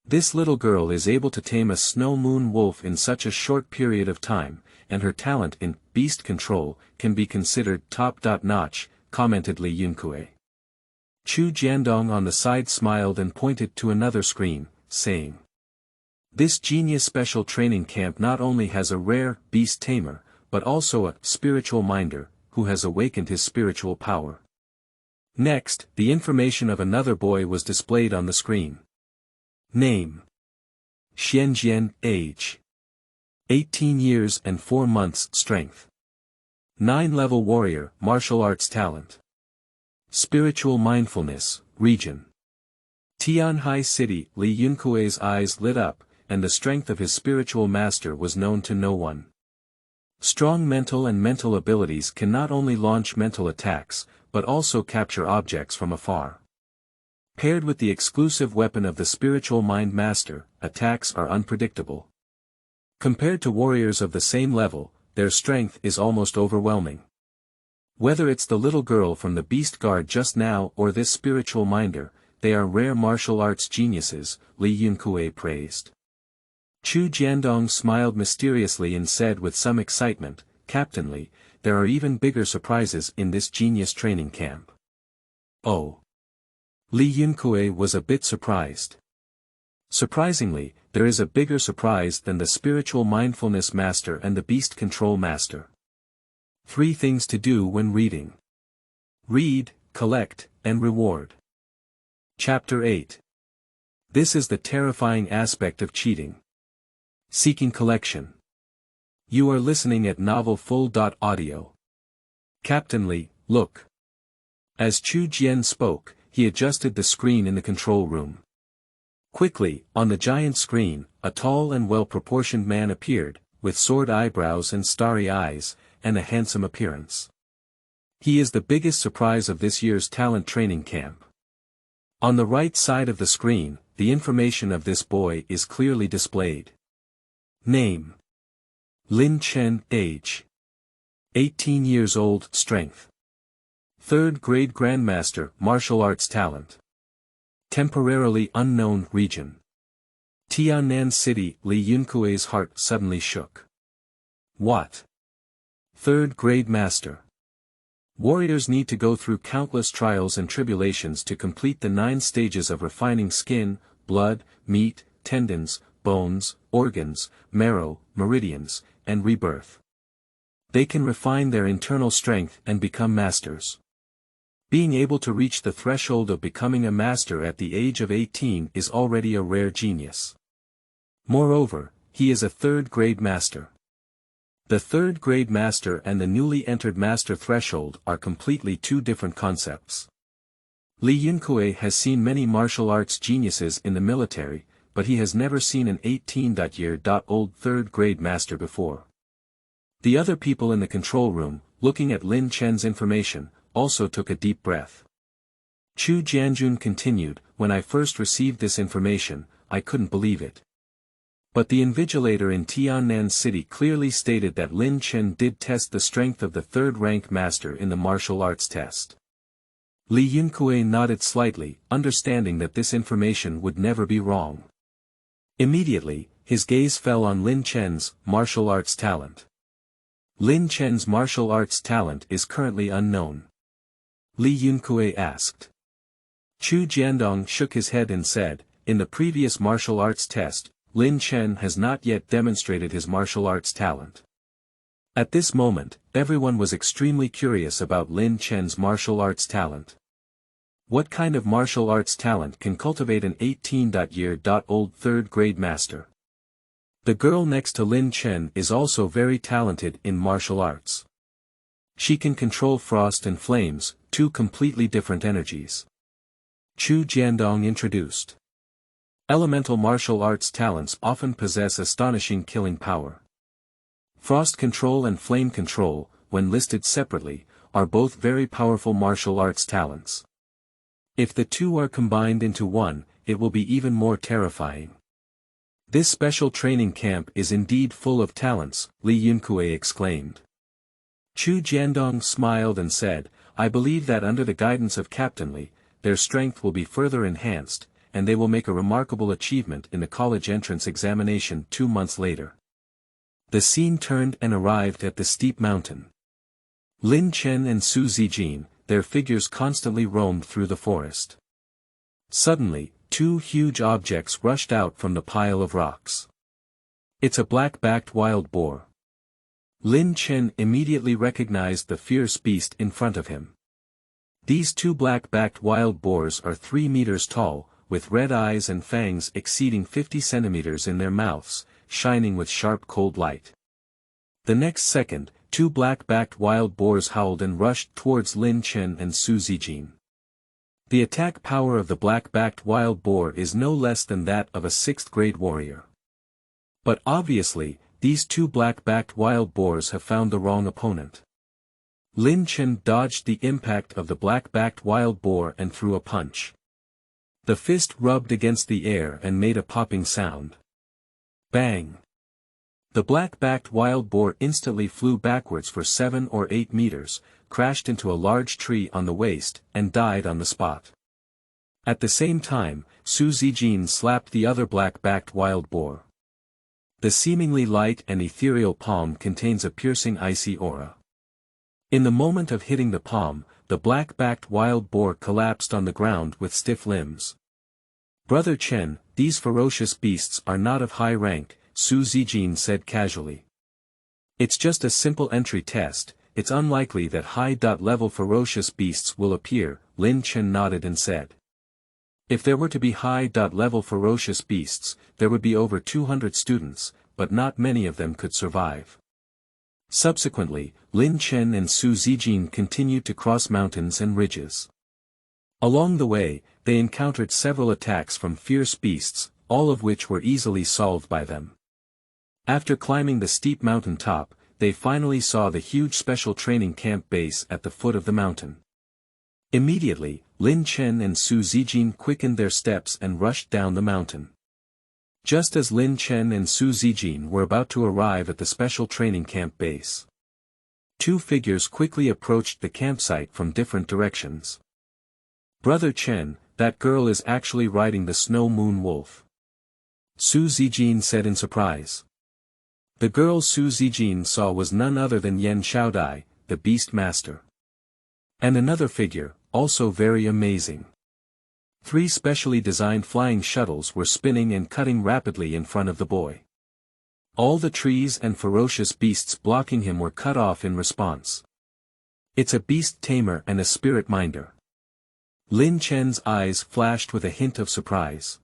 This little girl is able to tame a snow moon wolf in such a short period of time, and her talent in beast control can be considered top-notch, commented Li Yunkui. Chu Jiandong on the side smiled and pointed to another screen, saying, "This genius special training camp not only has a rare beast tamer, but also a spiritual minder, who has awakened his spiritual power." Next, the information of another boy was displayed on the screen. Name: Xianjian, age 18 years and 4 months, strength 9-level warrior, martial arts talent. Spiritual mindfulness, region Tianhai City. Li Yunkui's eyes lit up, and the strength of his spiritual master was known to no one. Strong mental and mental abilities can not only launch mental attacks, but also capture objects from afar. Paired with the exclusive weapon of the spiritual mind master, attacks are unpredictable. Compared to warriors of the same level, their strength is almost overwhelming. Whether it's the little girl from the beast guard just now or this spiritual minder, they are rare martial arts geniuses, Li Yunkui praised. Chu Jiandong smiled mysteriously and said with some excitement, "Captain Li, there are even bigger surprises in this genius training camp." Oh. Li Yunkui was a bit surprised. Surprisingly, there is a bigger surprise than the spiritual mindfulness master and the beast control master. 3 things to do when reading. Read, collect, and reward. Chapter 8. This is the terrifying aspect of cheating. Seeking collection. You are listening at novelfull.audio. Captain Li, look. As Chu Jian spoke, he adjusted the screen in the control room. Quickly, on the giant screen, a tall and well-proportioned man appeared, with sword eyebrows and starry eyes, and a handsome appearance. He is the biggest surprise of this year's talent training camp. On the right side of the screen, the information of this boy is clearly displayed. Name: Lin Chen, age 18 years old, strength 3rd grade grandmaster, martial arts talent. Temporarily unknown, region Tiannan City. Li Yunkui's heart suddenly shook. What? 3rd grade master. Warriors need to go through countless trials and tribulations to complete the 9 stages of refining skin, blood, meat, tendons, bones, organs, marrow, meridians, and rebirth. They can refine their internal strength and become masters. Being able to reach the threshold of becoming a master at the age of 18 is already a rare genius. Moreover, he is a 3rd grade master. The 3rd grade master and the newly entered master threshold are completely 2 different concepts. Li Yunkui has seen many martial arts geniuses in the military, but he has never seen an 18-year-old 3rd grade master before. The other people in the control room, looking at Lin Chen's information, also took a deep breath. Chu Jianjun continued, "When I first received this information, I couldn't believe it. But the invigilator in Tiannan City clearly stated that Lin Chen did test the strength of the 3rd rank master in the martial arts test." Li Yunkui nodded slightly, understanding that this information would never be wrong. Immediately, his gaze fell on Lin Chen's martial arts talent. Lin Chen's martial arts talent is currently unknown. Li Yunkui asked. Chu Jiandong shook his head and said, "In the previous martial arts test, Lin Chen has not yet demonstrated his martial arts talent." At this moment, everyone was extremely curious about Lin Chen's martial arts talent. What kind of martial arts talent can cultivate an 18-year-old 3rd grade master? The girl next to Lin Chen is also very talented in martial arts. She can control frost and flames, 2 completely different energies. Chu Jiandong introduced. Elemental martial arts talents often possess astonishing killing power. Frost control and flame control, when listed separately, are both very powerful martial arts talents. If the two are combined into one, it will be even more terrifying. This special training camp is indeed full of talents, Li Yunkui exclaimed. Chu Jiandong smiled and said, I believe that under the guidance of Captain Li, their strength will be further enhanced, and they will make a remarkable achievement in the college entrance examination 2 months later. The scene turned and arrived at the steep mountain. Lin Chen and Su Zijin, their figures constantly roamed through the forest. Suddenly, 2 huge objects rushed out from the pile of rocks. It's a black-backed wild boar. Lin Chen immediately recognized the fierce beast in front of him. These 2 black-backed wild boars are 3 meters tall, with red eyes and fangs exceeding 50 centimeters in their mouths, shining with sharp cold light. The next second, 2 black-backed wild boars howled and rushed towards Lin Chen and Su Zijin. The attack power of the black-backed wild boar is no less than that of a 6th-grade warrior. But obviously, these 2 black-backed wild boars have found the wrong opponent. Lin Chen dodged the impact of the black-backed wild boar and threw a punch. The fist rubbed against the air and made a popping sound. Bang! The black-backed wild boar instantly flew backwards for 7 or 8 meters, crashed into a large tree on the waist, and died on the spot. At the same time, Su Zijin slapped the other black-backed wild boar. The seemingly light and ethereal palm contains a piercing icy aura. In the moment of hitting the palm, the black-backed wild boar collapsed on the ground with stiff limbs. Brother Chen, these ferocious beasts are not of high rank, Su Zijin said casually. It's just a simple entry test, it's unlikely that high-level ferocious beasts will appear, Lin Chen nodded and said. If there were to be high-level ferocious beasts, there would be over 200 students, but not many of them could survive. Subsequently, Lin Chen and Su Zijin continued to cross mountains and ridges. Along the way, they encountered several attacks from fierce beasts, all of which were easily solved by them. After climbing the steep mountain top, they finally saw the huge special training camp base at the foot of the mountain. Immediately, Lin Chen and Su Zijin quickened their steps and rushed down the mountain. Just as Lin Chen and Su Zijin were about to arrive at the special training camp base, 2 figures quickly approached the campsite from different directions. Brother Chen, that girl is actually riding the snow moon wolf. Su Zijin said in surprise. The girl Su Zijin saw was none other than Yan Xiaodai, the beast master. And another figure, also very amazing. 3 specially designed flying shuttles were spinning and cutting rapidly in front of the boy. All the trees and ferocious beasts blocking him were cut off in response. It's a beast tamer and a spirit minder. Lin Chen's eyes flashed with a hint of surprise.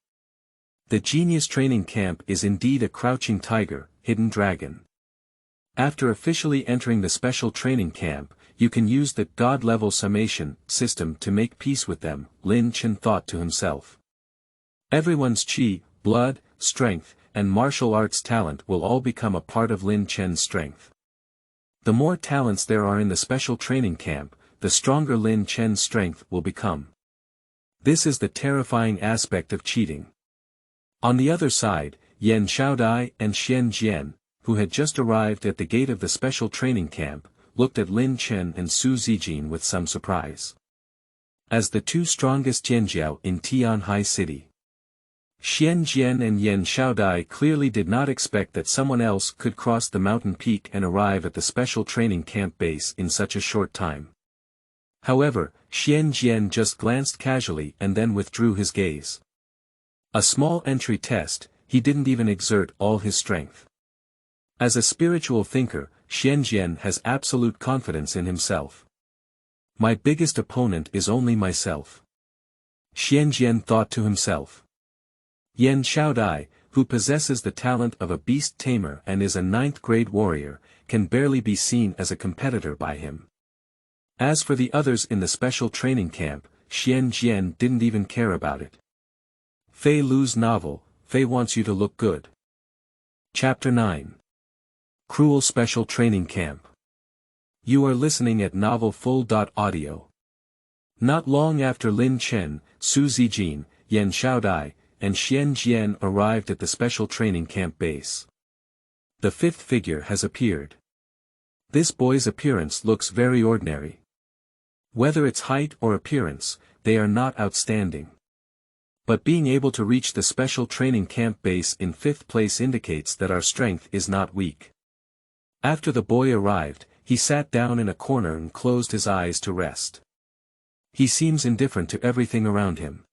The genius training camp is indeed a crouching tiger, hidden dragon. After officially entering the special training camp, you can use the God-level summation system to make peace with them, Lin Chen thought to himself. Everyone's chi, blood, strength, and martial arts talent will all become a part of Lin Chen's strength. The more talents there are in the special training camp, the stronger Lin Chen's strength will become. This is the terrifying aspect of cheating. On the other side, Yan Xiaodai and Xian Jian, who had just arrived at the gate of the special training camp, looked at Lin Chen and Su Zijin with some surprise. As the 2 strongest Jianjiao in Tianhai City, Xian Jian and Yan Xiaodai clearly did not expect that someone else could cross the mountain peak and arrive at the special training camp base in such a short time. However, Xian Jian just glanced casually and then withdrew his gaze. A small entry test, he didn't even exert all his strength. As a spiritual thinker, Xian Jian has absolute confidence in himself. My biggest opponent is only myself. Xian Jian thought to himself. Yan Xiaodai, who possesses the talent of a beast tamer and is a 9th-grade warrior, can barely be seen as a competitor by him. As for the others in the special training camp, Xian Jian didn't even care about it. Feilu's novel, Fei Wants You to Look Good. Chapter 9. Cruel Special Training Camp. You are listening at Novel Full.audio. Not long after Lin Chen, Su Zijin, Yan Xiaodai, and Xian Jian arrived at the special training camp base. The fifth figure has appeared. This boy's appearance looks very ordinary. Whether it's height or appearance, they are not outstanding. But being able to reach the special training camp base in fifth place indicates that our strength is not weak. After the boy arrived, he sat down in a corner and closed his eyes to rest. He seems indifferent to everything around him.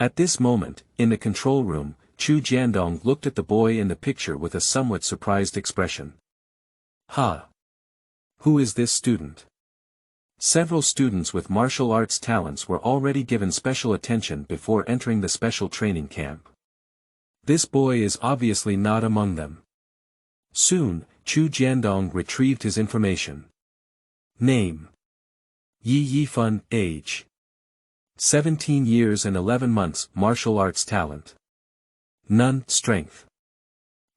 At this moment, in the control room, Chu Jiandong looked at the boy in the picture with a somewhat surprised expression. Who is this student? Several students with martial arts talents were already given special attention before entering the special training camp. This boy is obviously not among them. Soon, Chu Jiandong retrieved his information. Name: Yi Yifan. Age: 17 years and 11 months. Martial arts talent: none. Strength: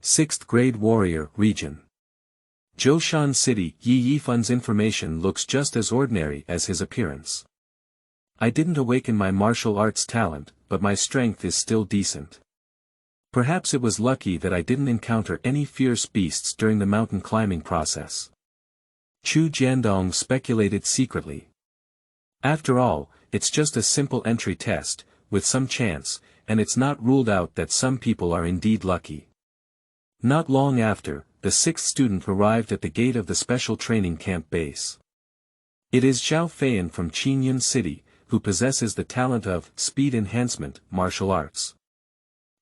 6th grade warrior. Region: Zhoushan City. Yi Yifan's information looks just as ordinary as his appearance. I didn't awaken my martial arts talent, but my strength is still decent. Perhaps it was lucky that I didn't encounter any fierce beasts during the mountain climbing process. Chu Jiandong speculated secretly. After all, it's just a simple entry test, with some chance, and it's not ruled out that some people are indeed lucky. Not long after, the sixth student arrived at the gate of the special training camp base. It is Zhao Feiyan from Qingyun City, who possesses the talent of speed enhancement, martial arts.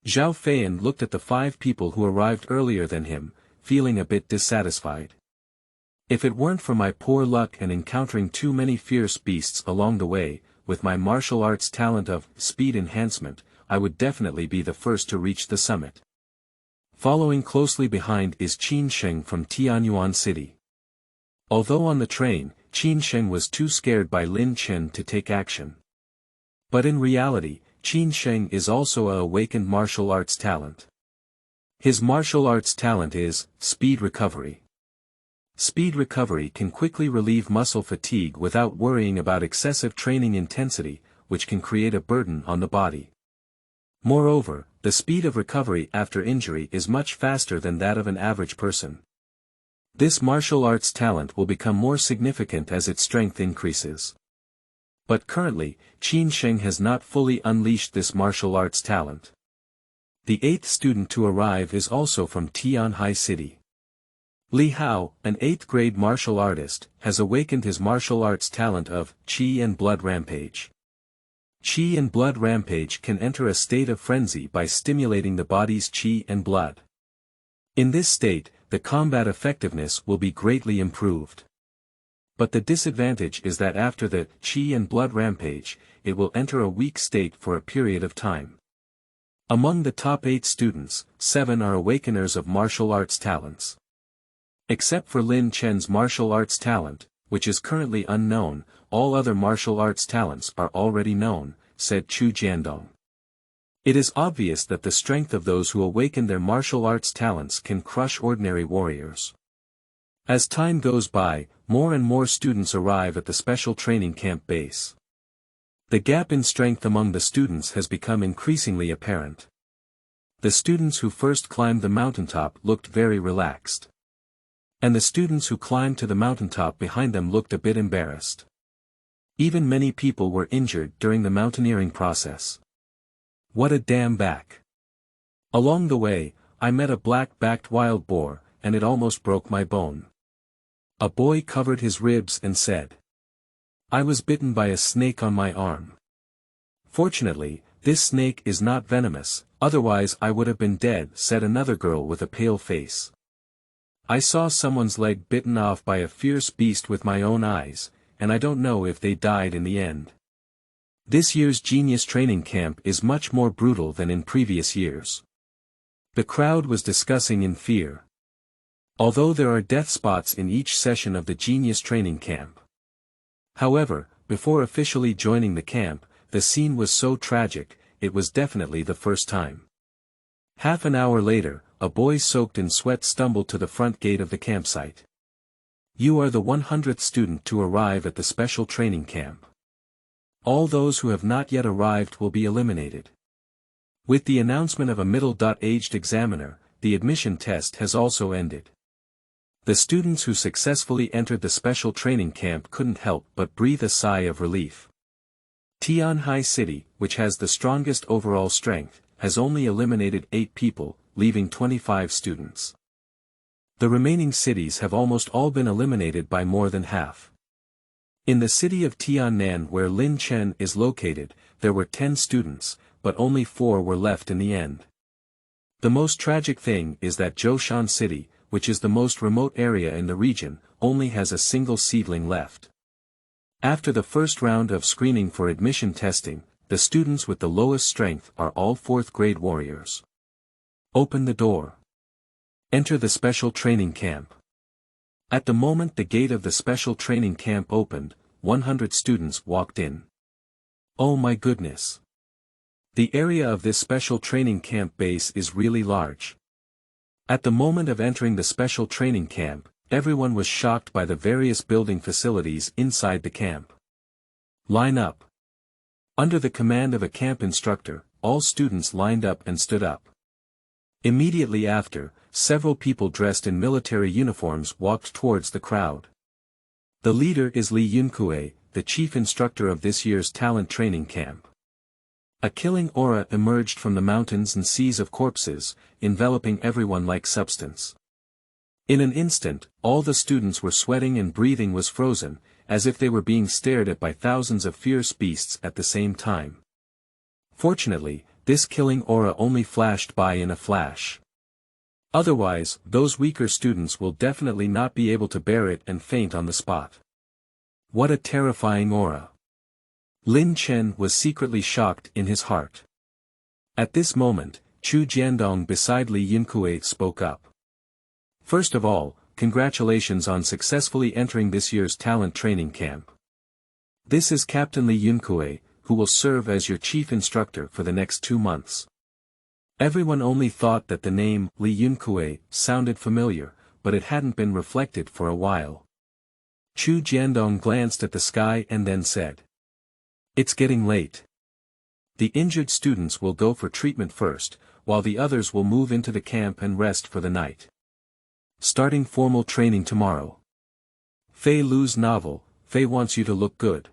Zhao Feiyan looked at the 5 people who arrived earlier than him, feeling a bit dissatisfied. If it weren't for my poor luck and encountering too many fierce beasts along the way, with my martial arts talent of speed enhancement, I would definitely be the first to reach the summit. Following closely behind is Qin Sheng from Tianyuan City. Although on the train, Qin Sheng was too scared by Lin Chen to take action. But in reality, Qin Sheng is also a awakened martial arts talent. His martial arts talent is speed recovery. Speed recovery can quickly relieve muscle fatigue without worrying about excessive training intensity, which can create a burden on the body. Moreover, the speed of recovery after injury is much faster than that of an average person. This martial arts talent will become more significant as its strength increases. But currently, Qin Sheng has not fully unleashed this martial arts talent. The 8th student to arrive is also from Tianhai City. Li Hao, an 8th grade martial artist, has awakened his martial arts talent of Qi and Blood Rampage. Qi and Blood Rampage can enter a state of frenzy by stimulating the body's Qi and blood. In this state, the combat effectiveness will be greatly improved. But the disadvantage is that after the Qi and Blood Rampage, it will enter a weak state for a period of time. Among the top 8 students, 7 are awakeners of martial arts talents. Except for Lin Chen's martial arts talent, which is currently unknown, all other martial arts talents are already known, said Chu Jiandong. It is obvious that the strength of those who awaken their martial arts talents can crush ordinary warriors. As time goes by, more and more students arrive at the special training camp base. The gap in strength among the students has become increasingly apparent. The students who first climbed the mountaintop looked very relaxed. And the students who climbed to the mountaintop behind them looked a bit embarrassed. Even many people were injured during the mountaineering process. What a damn back! Along the way, I met a black-backed wild boar, and it almost broke my bone. A boy covered his ribs and said, I was bitten by a snake on my arm. Fortunately, this snake is not venomous, otherwise I would have been dead, said another girl with a pale face. I saw someone's leg bitten off by a fierce beast with my own eyes, and I don't know if they died in the end. This year's Genius Training Camp is much more brutal than in previous years. The crowd was discussing in fear. Although there are death spots in each session of the Genius Training Camp. However, before officially joining the camp, the scene was so tragic, it was definitely the first time. Half an hour later, a boy soaked in sweat stumbled to the front gate of the campsite. You are the 100th student to arrive at the special training camp. All those who have not yet arrived will be eliminated. With the announcement of a middle-aged examiner, the admission test has also ended. The students who successfully entered the special training camp couldn't help but breathe a sigh of relief. Tianhai City, which has the strongest overall strength, has only eliminated 8 people, leaving 25 students. The remaining cities have almost all been eliminated by more than half. In the city of Tiannan where Lin Chen is located, there were 10 students, but only 4 were left in the end. The most tragic thing is that Zhoushan City, which is the most remote area in the region, only has a single seedling left. After the first round of screening for admission testing, the students with the lowest strength are all 4th grade warriors. Open the door. Enter the special training camp. At the moment the gate of the special training camp opened, 100 students walked in. Oh my goodness! The area of this special training camp base is really large. At the moment of entering the special training camp, everyone was shocked by the various building facilities inside the camp. Line up. Under the command of a camp instructor, all students lined up and stood up. Immediately after, several people dressed in military uniforms walked towards the crowd. The leader is Li Yunkue, the chief instructor of this year's talent training camp. A killing aura emerged from the mountains and seas of corpses, enveloping everyone like substance. In an instant, all the students were sweating and breathing was frozen, as if they were being stared at by thousands of fierce beasts at the same time. Fortunately, this killing aura only flashed by in a flash. Otherwise, those weaker students will definitely not be able to bear it and faint on the spot. What a terrifying aura! Lin Chen was secretly shocked in his heart. At this moment, Chu Jiandong beside Li Yunkue spoke up. First of all, congratulations on successfully entering this year's talent training camp. This is Captain Li Yunkue, who will serve as your chief instructor for the next 2 months. Everyone only thought that the name Li Yunkue sounded familiar, but it hadn't been reflected for a while. Chu Jiandong glanced at the sky and then said, "It's getting late. The injured students will go for treatment first, while the others will move into the camp and rest for the night. Starting formal training tomorrow. Feilu's novel, Fei Wants You to Look Good."